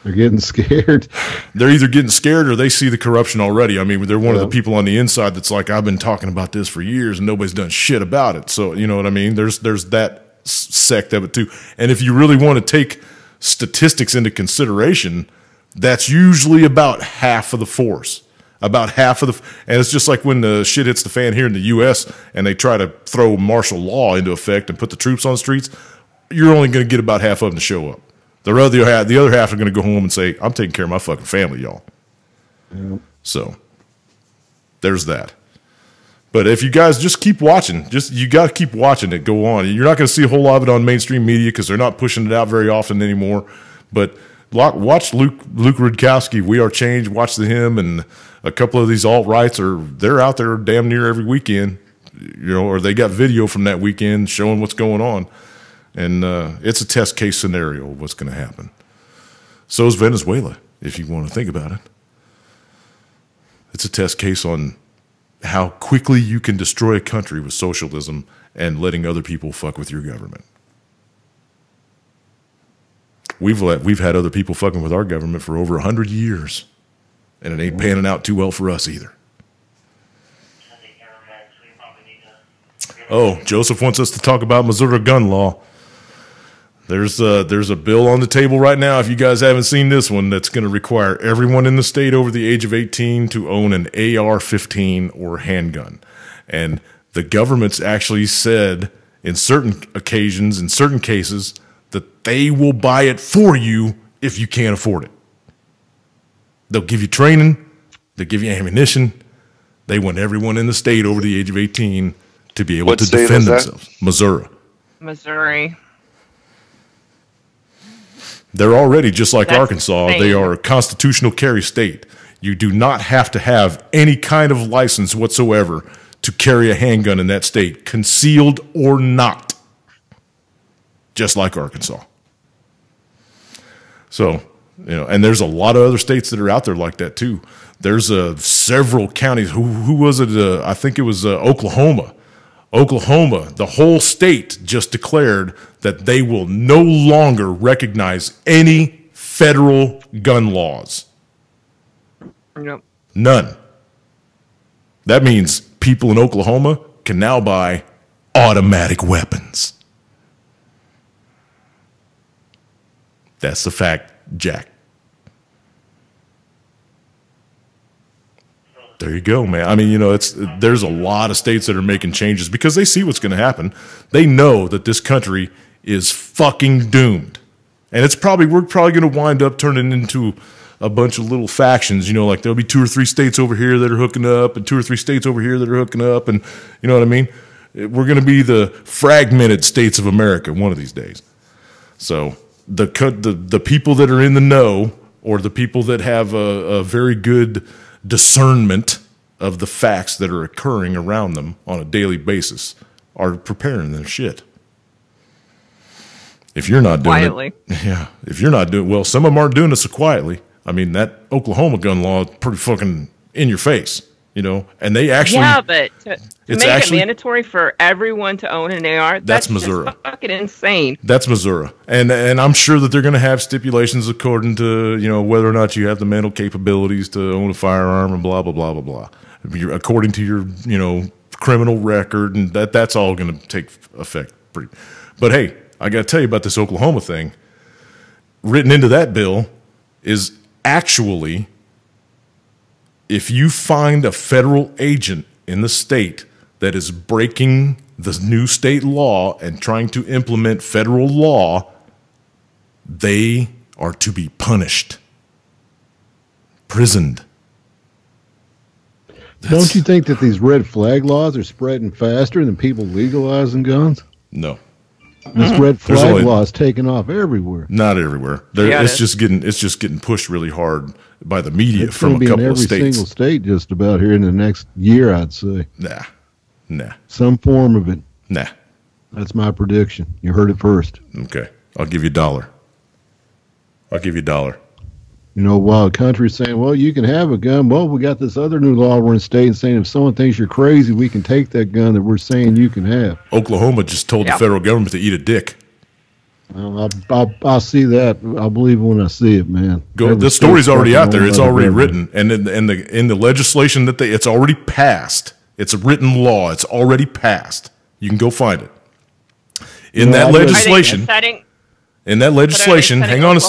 they're getting scared. They're either getting scared or they see the corruption already. I mean, they're one of the people on the inside that's like, I've been talking about this for years and nobody's done shit about it. So, you know what I mean? There's that sect of it too. And if you really want to take statistics into consideration, that's usually about half of the force. About half of and it's just like when the shit hits the fan here in the U.S. and they try to throw martial law into effect and put the troops on the streets, you're only going to get about half of them to show up. The other half are going to go home and say, I'm taking care of my fucking family, y'all. Yeah. So there's that. But if you guys just keep watching, you got to keep watching it go on. You're not going to see a whole lot of it on mainstream media because they're not pushing it out very often anymore. But watch Luke Rudkowski, We Are Change. Watch him and a couple of these alt-rights they're out there damn near every weekend, or they got video from that weekend showing what's going on. And it's a test case scenario of what's going to happen. So is Venezuela, if you want to think about it. It's a test case on how quickly you can destroy a country with socialism and letting other people fuck with your government. We've had other people fucking with our government for over 100 years, and it ain't panning out too well for us either. Oh, Joseph wants us to talk about Missouri gun law. There's a bill on the table right now, if you guys haven't seen this one, that's going to require everyone in the state over the age of 18 to own an AR-15 or handgun. And the government's actually said in certain occasions, in certain cases, that they will buy it for you if you can't afford it. They'll give you training. They'll give you ammunition. They want everyone in the state over the age of 18 to be able to defend themselves. Missouri. They're already, just like Arkansas, they are a constitutional carry state. You do not have to have any kind of license whatsoever to carry a handgun in that state, concealed or not, just like Arkansas. So, and there's a lot of other states that are out there like that too. There's several counties. Who was it? I think it was Oklahoma. Oklahoma, the whole state just declared that they will no longer recognize any federal gun laws. Yep. None. That means people in Oklahoma can now buy automatic weapons. That's the fact, Jack. There you go, man. I mean, there's a lot of states that are making changes because they see what's going to happen. They know that this country is fucking doomed. And we're probably going to wind up turning into a bunch of little factions, like there'll be 2 or 3 states over here that are hooking up and 2 or 3 states over here that are hooking up, and you know what I mean? We're going to be the fragmented states of America one of these days. So the people that are in the know, or the people that have a very good discernment of the facts that are occurring around them on a daily basis, are preparing their shit. If you're not doing quietly. If you're not doing, well, some of them aren't doing it so quietly. I mean, that Oklahoma gun law is pretty fucking in your face, and they actually. Yeah, but to make it mandatory for everyone to own an AR, that's Missouri. Just fucking insane. That's Missouri. And I'm sure that they're going to have stipulations according to, whether or not you have the mental capabilities to own a firearm and blah, blah, blah, blah, blah. According to your, criminal record, and that's all going to take effect. But hey, I got to tell you about this Oklahoma thing. Written into that bill is actually, if you find a federal agent in the state that is breaking the new state law and trying to implement federal law, they are to be punished, prisoned. Don't you think that these red flag laws are spreading faster than people legalizing guns? No. This red flag law is taking off everywhere. Not everywhere. It's just getting pushed really hard by the media from a couple of states. Every single state just about here in the next year, I'd say. Nah. Some form of it. Nah. That's my prediction. You heard it first. Okay. I'll give you $1. While the country's saying, well, you can have a gun. Well, we got this other new law we're in state saying if someone thinks you're crazy, we can take that gun that we're saying you can have. Oklahoma just told the federal government to eat a dick. Well, I'll see that. I'll believe it when I see it, man. The story's already out there. It's already written. And in the legislation that it's already passed. It's a written law. It's already passed. You can go find it. In that legislation, hang on a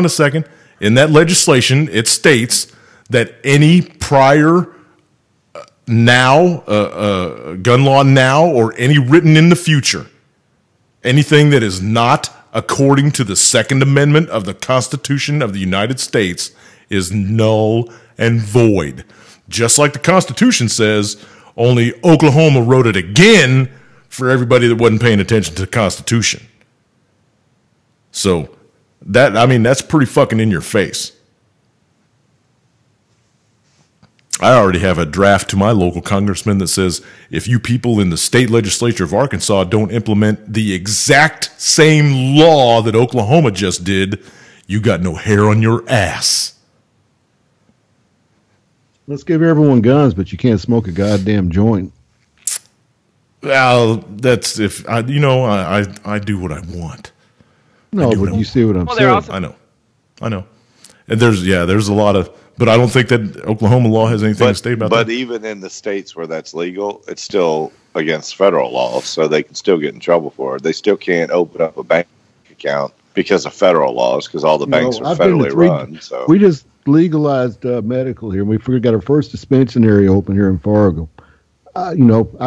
second. In that legislation, it states that any prior gun law now, or any written in the future, anything that is not according to the Second Amendment of the Constitution of the United States is null and void. Just like the Constitution says, only Oklahoma wrote it again for everybody that wasn't paying attention to the Constitution. So that's pretty fucking in your face. I already have a draft to my local congressman that says if you people in the state legislature of Arkansas don't implement the exact same law that Oklahoma just did, you got no hair on your ass. Let's give everyone guns, but you can't smoke a goddamn joint. Well, that's if I do what I want. No, but you see what I'm saying. I know. And there's a lot of, but I don't think that Oklahoma law has anything to say about that. But even in the states where that's legal, it's still against federal law, so they can still get in trouble for it. They still can't open up a bank account because of federal laws, because all the banks are federally run. So we just legalized medical here. We got our first dispensary open here in Fargo. I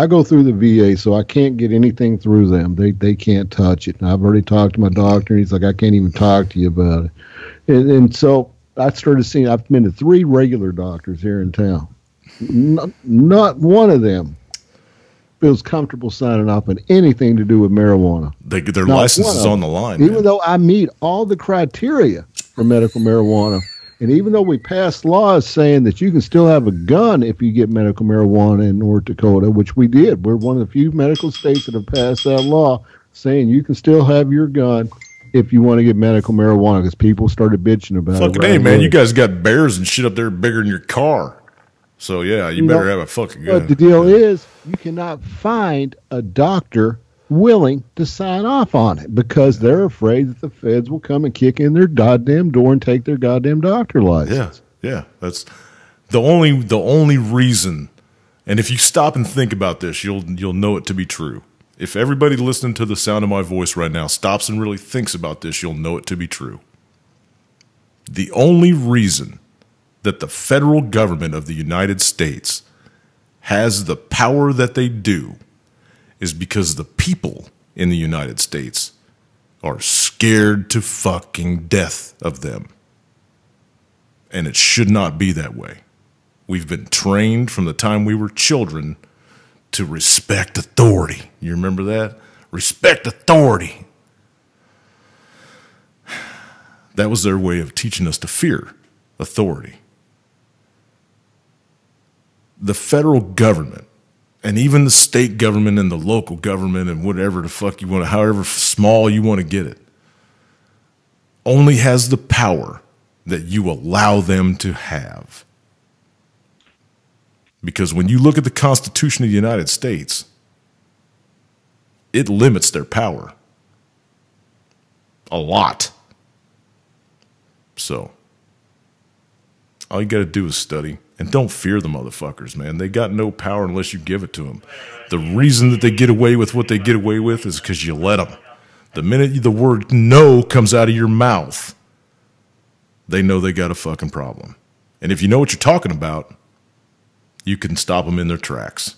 go through the VA, so I can't get anything through them. They can't touch it. And I've already talked to my doctor, and he's like, I can't even talk to you about it. And so I started seeing, I've been to 3 regular doctors here in town. Not one of them feels comfortable signing off on anything to do with marijuana. Their license is on the line. Even though I meet all the criteria for medical marijuana. And even though we passed laws saying that you can still have a gun if you get medical marijuana in North Dakota, which we did. We're one of the few medical states that have passed that law saying you can still have your gun if you want to get medical marijuana, because people started bitching about it. Fucking hey, man, you guys got bears and shit up there bigger than your car. So, yeah, you better have a fucking gun. But the deal is you cannot find a doctor willing to sign off on it because they're afraid that the feds will come and kick in their goddamn door and take their goddamn doctor license. Yeah. That's the only reason. And if you stop and think about this, you'll know it to be true. If everybody listening to the sound of my voice right now stops and really thinks about this, you'll know it to be true. The only reason that the federal government of the United States has the power that they do is because the people in the United States are scared to fucking death of them. And it should not be that way. We've been trained from the time we were children to respect authority. You remember that? Respect authority. That was their way of teaching us to fear authority. The federal government, and even the state government and the local government and whatever the fuck you want to, however small you want to get it, only has the power that you allow them to have. Because when you look at the Constitution of the United States, it limits their power a lot. So, all you got to do is study. And don't fear the motherfuckers, man. They got no power unless you give it to them. The reason that they get away with what they get away with is because you let them. The minute the word no comes out of your mouth, they know they got a fucking problem. And if you know what you're talking about, you can stop them in their tracks.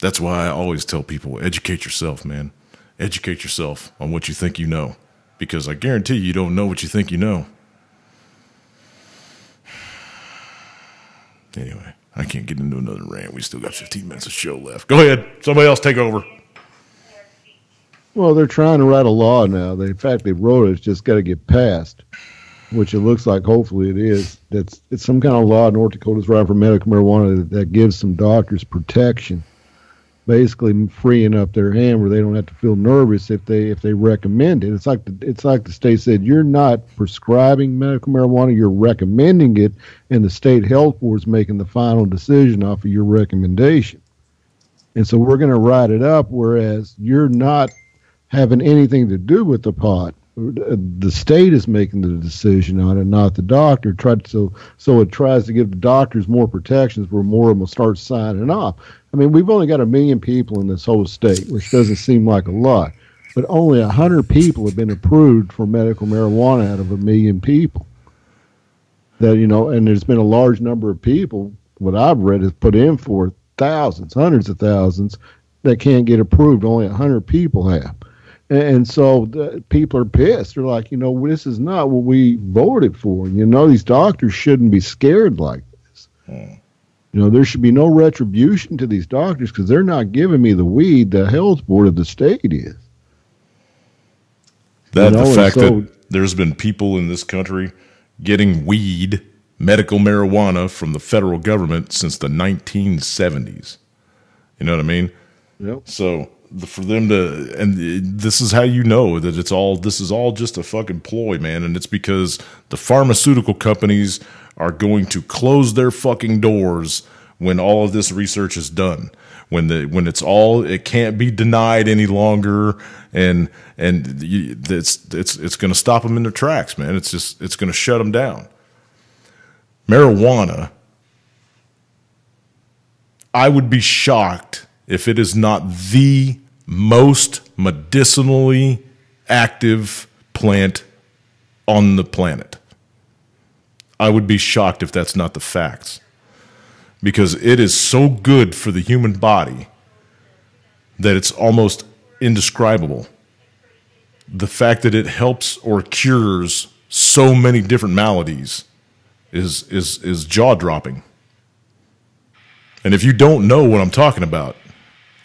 That's why I always tell people, educate yourself, man. Educate yourself on what you think you know. Because I guarantee you don't know what you think you know. Anyway, I can't get into another rant. We still got 15 minutes of show left. Go ahead. Somebody else take over. Well, they're trying to write a law now. In fact, they wrote it. It's just got to get passed, which it looks like hopefully it is. It's some kind of law North Dakota's writing for medical marijuana that gives some doctors protection, basically freeing up their hand where they don't have to feel nervous if they recommend it. It's like the state said, you're not prescribing medical marijuana, you're recommending it, and the state health board's making the final decision off of your recommendation. And so we're going to write it up, whereas you're not having anything to do with the pot. The state is making the decision on it, not the doctor. So it tries to give the doctors more protections where more of them will start signing off. I mean, we've only got 1 million people in this whole state, which doesn't seem like a lot, but only 100 people have been approved for medical marijuana out of 1 million people. That, and there's been a large number of people, what I've read, is put in for thousands, hundreds of thousands that can't get approved. Only 100 people have. And so people are pissed. They're like, this is not what we voted for. These doctors shouldn't be scared like this. There should be no retribution to these doctors because they're not giving me the weed the health board of the state is. The fact that there's been people in this country getting weed, medical marijuana from the federal government since the 1970s. You know what I mean? Yep. So for them to, and this is how you know that this is all just a fucking ploy, man. And it's because the pharmaceutical companies are going to close their fucking doors when all of this research is done. When it can't be denied any longer, and it's going to stop them in their tracks, man. It's going to shut them down. Marijuana, I would be shocked if it is not the most medicinally active plant on the planet. I would be shocked if that's not the facts. Because it is so good for the human body that it's almost indescribable. The fact that it helps or cures so many different maladies is jaw-dropping. And if you don't know what I'm talking about,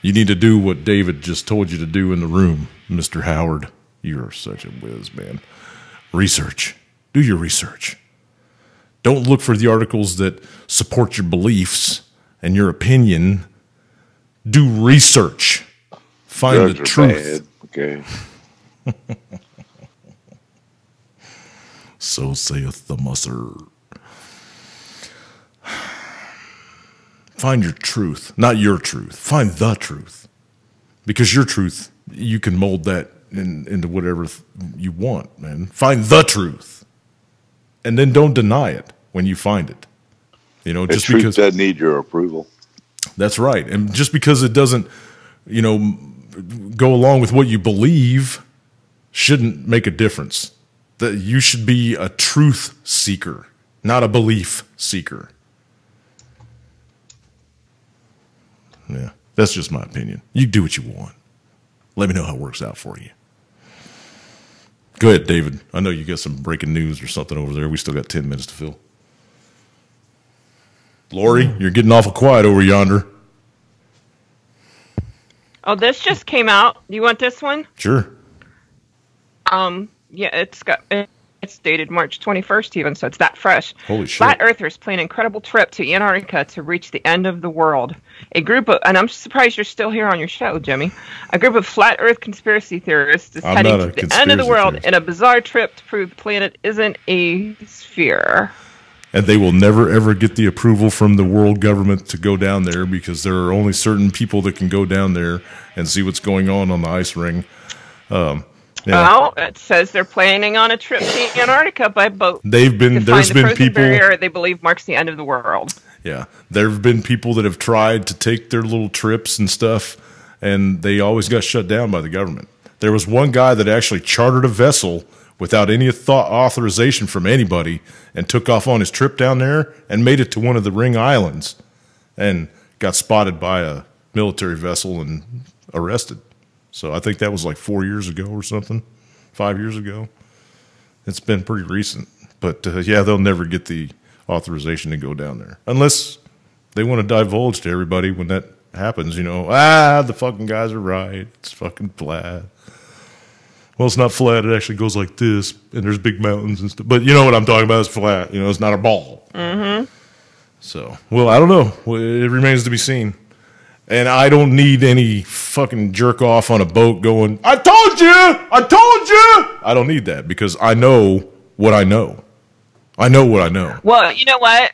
you need to do what David just told you to do in the room, Mr. Howard. You're such a whiz, man. Research. Do your research. Don't look for the articles that support your beliefs and your opinion. Do research. Find the truth. Okay. So saith the musser. Find your truth, not your truth. Find the truth. Because your truth, you can mold that into whatever you want, man. Find the truth. And then don't deny it when you find it. You know, just truth because doesn't need your approval. That's right. And just because it doesn't, you know, go along with what you believe shouldn't make a difference. That you should be a truth seeker, not a belief seeker. Yeah, that's just my opinion. You do what you want. Let me know how it works out for you. Go ahead, David. I know you got some breaking news or something over there. We still got 10 minutes to fill. Lori, you're getting awful quiet over yonder. Oh, this just came out. You want this one? Sure. Yeah, it's dated March 21st even, so it's that fresh. Holy shit. Flat Earthers plan an incredible trip to Antarctica to reach the end of the world. A group of, and I'm surprised you're still here on your show, Jimmy. A group of flat Earth conspiracy theorists is heading to the end of the world in a bizarre trip to prove the planet isn't a sphere. And they will never, ever get the approval from the world government to go down there because there are only certain people that can go down there and see what's going on the ice ring. Yeah. Well, it says they're planning on a trip to Antarctica by boat. There's been people barrier they believe marks the end of the world. Yeah, there have been people that have tried to take their little trips and stuff, and they always got shut down by the government. There was one guy that actually chartered a vessel without any authorization from anybody and took off on his trip down there and made it to one of the Ring Islands and got spotted by a military vessel and arrested. So I think that was like 4 years ago or something, 5 years ago. It's been pretty recent. But, yeah, they'll never get the authorization to go down there. Unless they want to divulge to everybody when that happens, you know. The fucking guys are right. It's fucking flat. Well, it's not flat. It actually goes like this, and there's big mountains and stuff. But you know what I'm talking about. It's flat. You know, it's not a ball. Mm-hmm. So, well, I don't know. It remains to be seen. And I don't need any fucking jerk off on a boat going, I told you! I told you! I don't need that because I know what I know. I know what I know. Well, you know what?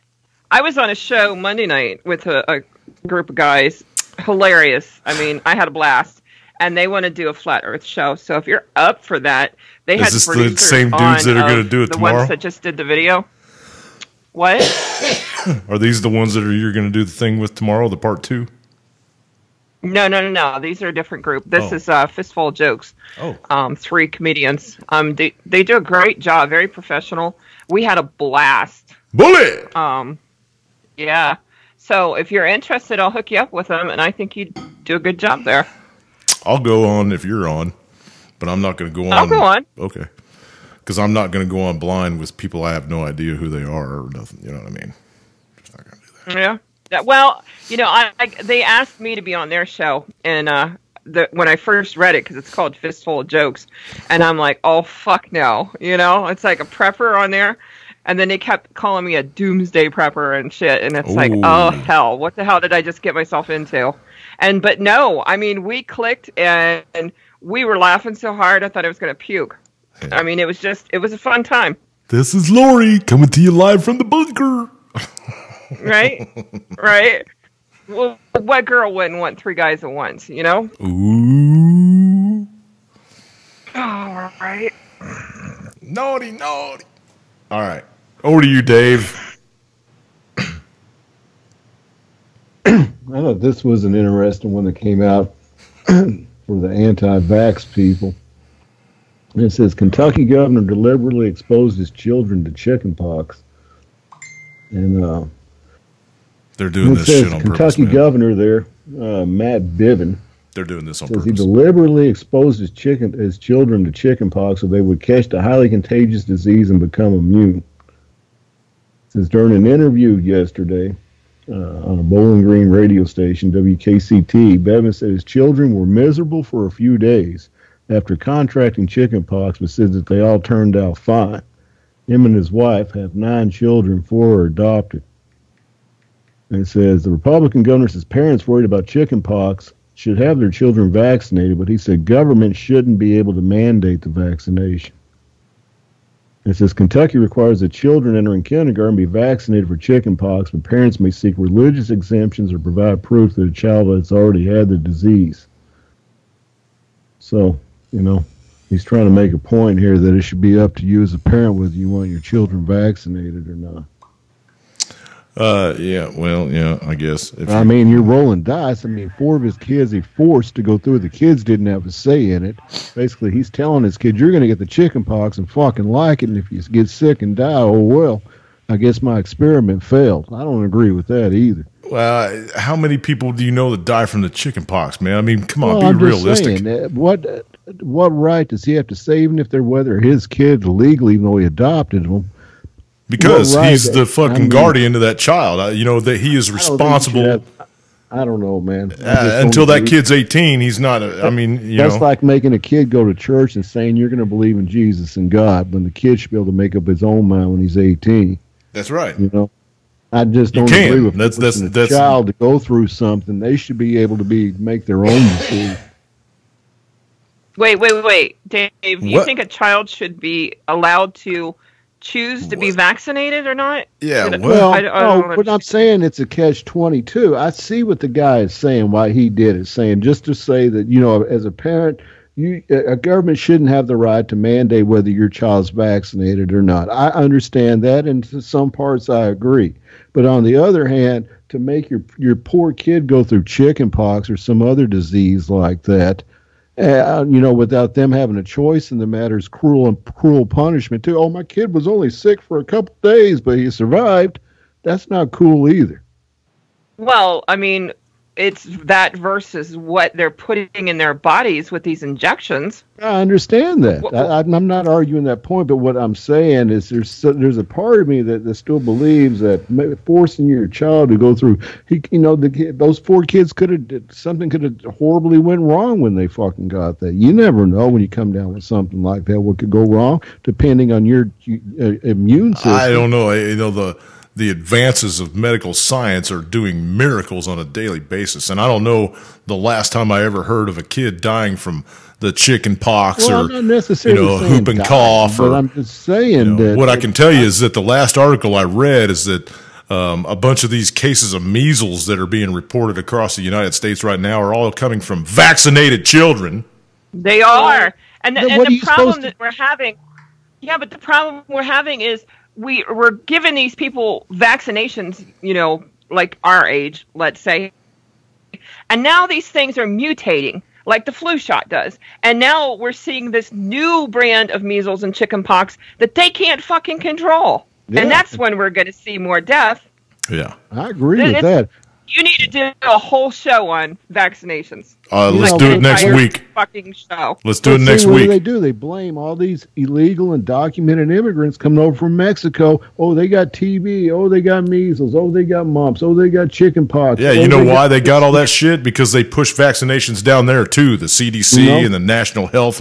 I was on a show Monday night with a group of guys. Hilarious. I mean, I had a blast. And they want to do a flat Earth show. So if you're up for that, they had producers. Is this the same dudes that are going to do it tomorrow? The ones that just did the video. What? Are these the ones that you're going to do the thing with tomorrow, the part 2? No. These are a different group. This is Fistful of Jokes. 3 comedians. They do a great job. Very professional. We had a blast. Bullet! Yeah. So if you're interested, I'll hook you up with them, and I think you'd do a good job there. I'll go on if you're on, but I'm not going to go on. I'll go on. Okay. Because I'm not going to go on blind with people I have no idea who they are or nothing. You know what I mean? Just not going to do that. Yeah. Well, you know, they asked me to be on their show, and when I first read it, because it's called Fistful of Jokes, and I'm like, oh, fuck no. You know, it's like a prepper on there. And then they kept calling me a doomsday prepper and shit. And it's like, oh, hell, what the hell did I just get myself into? But no, I mean, we clicked and we were laughing so hard, I thought I was going to puke. Yeah. I mean, it was a fun time. This is Lori coming to you live from the bunker. Right? Right? Well, what girl wouldn't want 3 guys at once, you know? Ooh. All right. Naughty. All right. Over to you, Dave. I thought this was an interesting one that came out for the anti-vax people. It says Kentucky governor deliberately exposed his children to chickenpox. And they're doing this shit on purpose. Kentucky governor there, Matt Bivin. They're doing this on says purpose. He deliberately exposed his children to chickenpox so they would catch the highly contagious disease and become immune. It says during an interview yesterday on a Bowling Green radio station, WKCT, Bevin said his children were miserable for a few days after contracting chickenpox, but said that they all turned out fine. Him and his wife have 9 children, 4 are adopted. And it says the Republican governor says parents worried about chickenpox should have their children vaccinated, but he said government shouldn't be able to mandate the vaccination. It says Kentucky requires that children entering kindergarten be vaccinated for chickenpox, but parents may seek religious exemptions or provide proof that a child has already had the disease. So, he's trying to make a point here that it should be up to you as a parent whether you want your children vaccinated or not. I guess. You're rolling dice. 4 of his kids he forced to go through. The kids didn't have a say in it. Basically, he's telling his kids, you're going to get the chicken pox and fucking like it, and if you get sick and die, oh, well, I guess my experiment failed. I don't agree with that either. Well, how many people do you know that die from the chicken pox, man? Come on, be realistic. Saying, what right does he have to say, even if they're whether his kids legally, even though he adopted them? Because he's the fucking guardian of that child. That he is responsible. I don't know, man. Until that kid's 18, he's not. That's like making a kid go to church and saying you're going to believe in Jesus and God when the kid should be able to make up his own mind when he's 18. That's right. I just don't agree with a child to go through something. They should be able to make their own decision. Wait, Dave. You think a child should be allowed to choose to be vaccinated or not? Yeah. But I'm saying it's a catch-22. I see what the guy is saying, why he did it, saying just to say that, as a parent, a government shouldn't have the right to mandate whether your child's vaccinated or not. I understand that, and to some parts I agree. But on the other hand, to make your poor kid go through chicken pox or some other disease like that, without them having a choice in the matter is cruel punishment too. Oh, my kid was only sick for a couple days, but he survived. That's not cool either. Well, it's that versus what they're putting in their bodies with these injections. I understand that. I'm not arguing that point, but what I'm saying is there's a part of me that still believes that forcing your child to go through, those 4 kids something could have horribly went wrong when they fucking got that. You never know when you come down with something like that what could go wrong depending on your immune system. I don't know. The advances of medical science are doing miracles on a daily basis. And I don't know the last time I ever heard of a kid dying from the chicken pox or, whoop and cough. But I'm just saying that. What I can tell you is that the last article I read is that a bunch of these cases of measles that are being reported across the United States right now are all coming from vaccinated children. They are. And the problem that we're having, but the problem we're having is, we're giving these people vaccinations, like our age, let's say. And now these things are mutating, like the flu shot does. And now we're seeing this new brand of measles and chickenpox that they can't fucking control. Yeah. And that's when we're going to see more death. Yeah. I agree with that. You need to do a whole show on vaccinations. Let's do it next week. Fucking show. Let's do it next week. What do? They blame all these illegal and documented immigrants coming over from Mexico. Oh, they got TB. Oh, they got measles. Oh, they got mumps. Oh, they got chicken pox. Yeah, you know why they got all that shit? Because they push vaccinations down there too. The CDC and the National Health,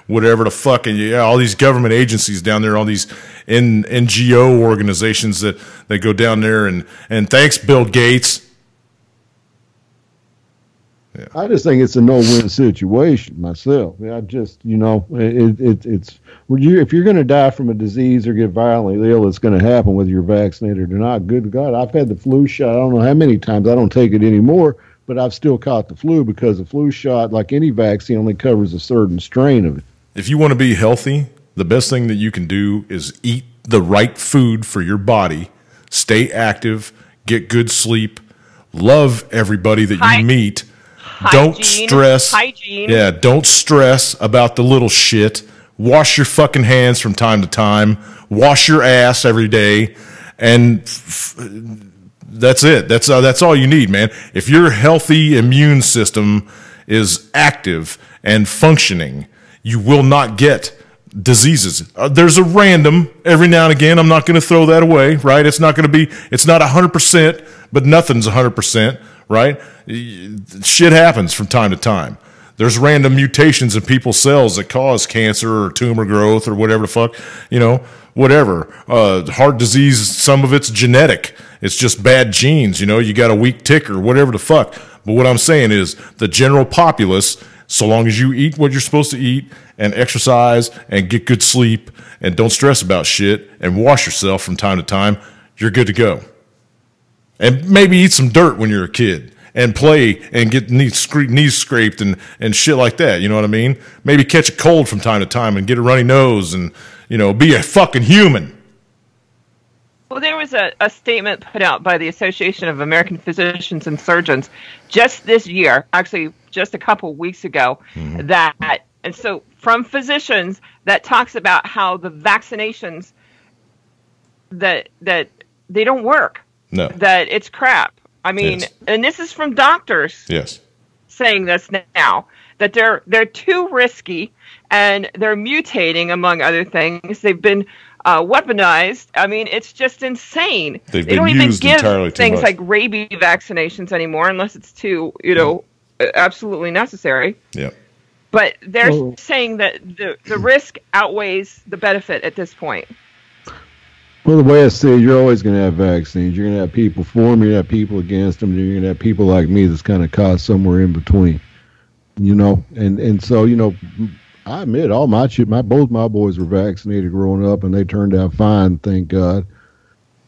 whatever the fuck, and all these government agencies down there, all these NGO organizations that go down there and thanks, Bill Gates. Yeah. I just think it's a no-win situation myself. I just, it's if you're going to die from a disease or get violently ill, it's going to happen whether you're vaccinated or not. Good God, I've had the flu shot. I don't know how many times. I don't take it anymore, but I've still caught the flu because the flu shot, like any vaccine, only covers a certain strain of it. If you want to be healthy, the best thing that you can do is eat the right food for your body, stay active, get good sleep, love everybody that you meet. Don't stress. Hygiene. Yeah, don't stress about the little shit. Wash your fucking hands from time to time. Wash your ass every day. And that's it. That's all you need, man. If your healthy immune system is active and functioning, you will not get diseases. There's a random every now and again. I'm not going to throw that away, right? It's not 100%, but nothing's 100%, right? Shit happens from time to time. There's random mutations in people's cells that cause cancer or tumor growth or whatever the fuck, whatever. Heart disease, some of it's genetic. It's just bad genes, you got a weak ticker, whatever the fuck. But what I'm saying is the general populace, so long as you eat what you're supposed to eat and exercise and get good sleep and don't stress about shit and wash yourself from time to time, you're good to go. And maybe eat some dirt when you're a kid and play and get knees scraped and shit like that. You know what I mean? Maybe catch a cold from time to time and get a runny nose and, be a fucking human. Well, there was a statement put out by the Association of American Physicians and Surgeons just this year, actually just a couple weeks ago, and so from physicians that talks about how the vaccinations that they don't work. No. That it's crap. I mean, yes. And this is from doctors. Yes. Saying this now, that they're too risky and they're mutating, among other things. They've been weaponized. I mean, it's just insane. They don't even give things like rabies vaccinations anymore unless it's too, absolutely necessary. Yeah. But they're saying that the risk outweighs the benefit at this point. Well, the way I see it, you're always going to have vaccines. You're going to have people for them, you're going to have people against them, you're going to have people like me that's kind of caught somewhere in between. And so, I admit both my boys were vaccinated growing up, and they turned out fine, thank God.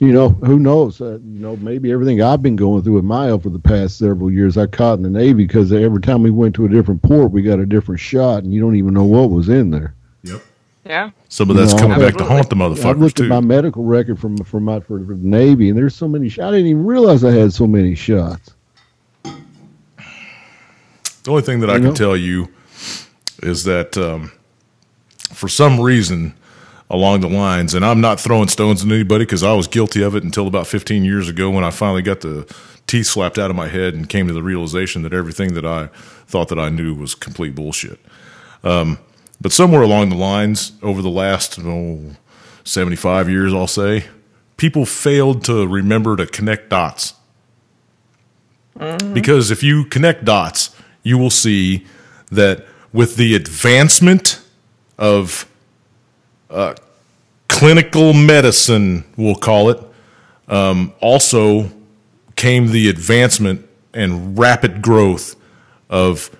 Who knows? Maybe everything I've been going through with my health for the past several years, I caught in the Navy because every time we went to a different port, we got a different shot, and you don't even know what was in there. Yep. Yeah. Some of that's coming back to haunt the motherfuckers, I've looked at my medical record for the Navy, and there's so many shots. I didn't even realize I had so many shots. The only thing that I can tell you is that for some reason along the lines, and I'm not throwing stones at anybody because I was guilty of it until about 15 years ago when I finally got the teeth slapped out of my head and came to the realization that everything that I thought that I knew was complete bullshit. But somewhere along the lines, over the last 75 years, I'll say, people failed to remember to connect dots. Mm-hmm. Because if you connect dots, you will see that with the advancement of clinical medicine, we'll call it, also came the advancement and rapid growth of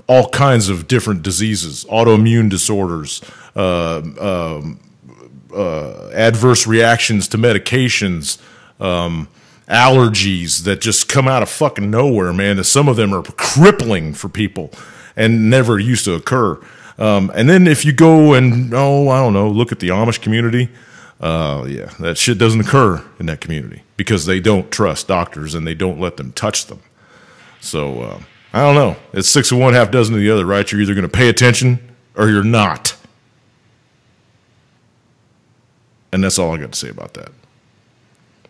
all kinds of different diseases, autoimmune disorders, adverse reactions to medications, allergies that just come out of fucking nowhere, man. Some of them are crippling for people and never used to occur. And then if you go and, look at the Amish community, that shit doesn't occur in that community because they don't trust doctors and they don't let them touch them. So, I don't know. It's 6 of one, half dozen of the other, right? You're either going to pay attention or you're not. And that's all I got to say about that.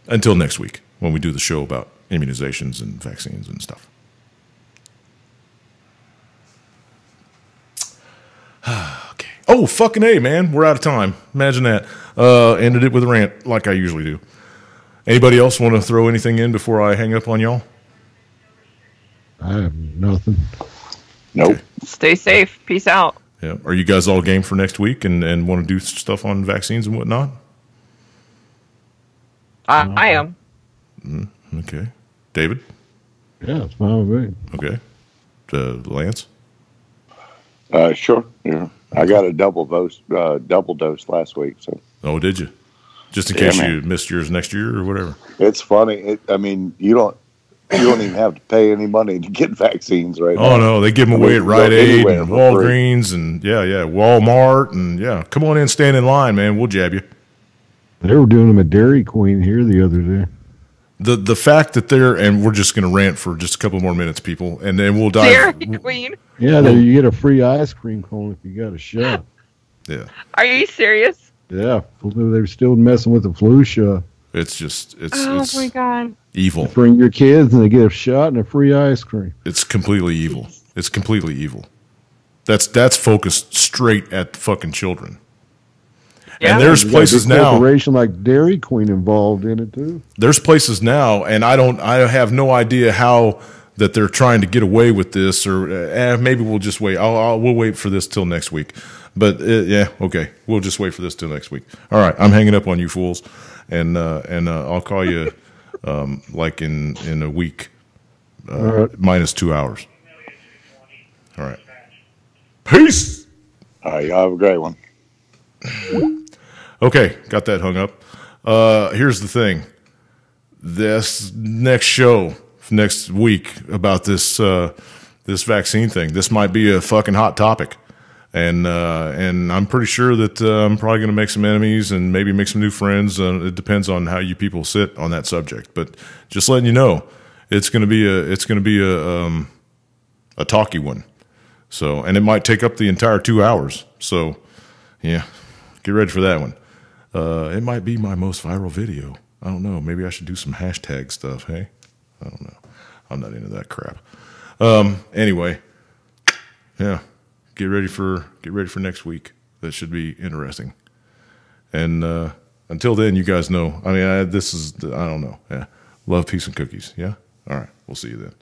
Until next week when we do the show about immunizations and vaccines and stuff. Okay. Oh, fucking A, man. We're out of time. Imagine that. Ended it with a rant like I usually do. Anybody else want to throw anything in before I hang up on y'all? I have nothing. Nope. Okay. Stay safe. Peace out. Yeah. Are you guys all game for next week and want to do stuff on vaccines and whatnot? I am. Okay. David? Yeah, it's fine with me. Okay. Lance? Sure. Yeah. I got a double dose last week. So. Oh, did you? Just in case you missed yours next year or whatever. It's funny. You don't even have to pay any money to get vaccines right now. Oh, no. They give them away at Rite Aid and Walgreens and, Walmart. And, come on in, stand in line, man. We'll jab you. They were doing them at Dairy Queen here the other day. The fact that they're, and we're just going to rant for just a couple more minutes, people, and then we'll dive. Dairy Queen? Yeah, you get a free ice cream cone if you got a shot. Yeah. Are you serious? Yeah, they're still messing with the flu shot. It's just Oh my God. evil. Bring your kids and they get a shot and a free ice cream. It's completely evil. It's completely evil. That's focused straight at fucking children. Yeah. And there's places now. Corporation like Dairy Queen involved in it too. There's places now, and I have no idea how that they're trying to get away with this, or maybe we'll just wait. We'll wait for this till next week. But yeah, okay, we'll just wait for this till next week. All right, I'm hanging up on you fools, and I'll call you like in a week, right. minus 2 hours. All right, peace. All right, y'all have a great one. Okay, got that hung up. Here's the thing. This next show next week about this vaccine thing. This might be a fucking hot topic, and I'm pretty sure that I'm probably going to make some enemies and maybe make some new friends. It depends on how you people sit on that subject. But just letting you know, it's going to be a talky one. So, and it might take up the entire 2 hours. So, yeah, get ready for that one. It might be my most viral video. I don't know. Maybe I should do some hashtag stuff. Hey, I don't know. I'm not into that crap. Anyway, yeah, get ready for next week. That should be interesting. And until then, you guys know. I mean, I don't know. Yeah, love, peace, and cookies. Yeah. All right. We'll see you then.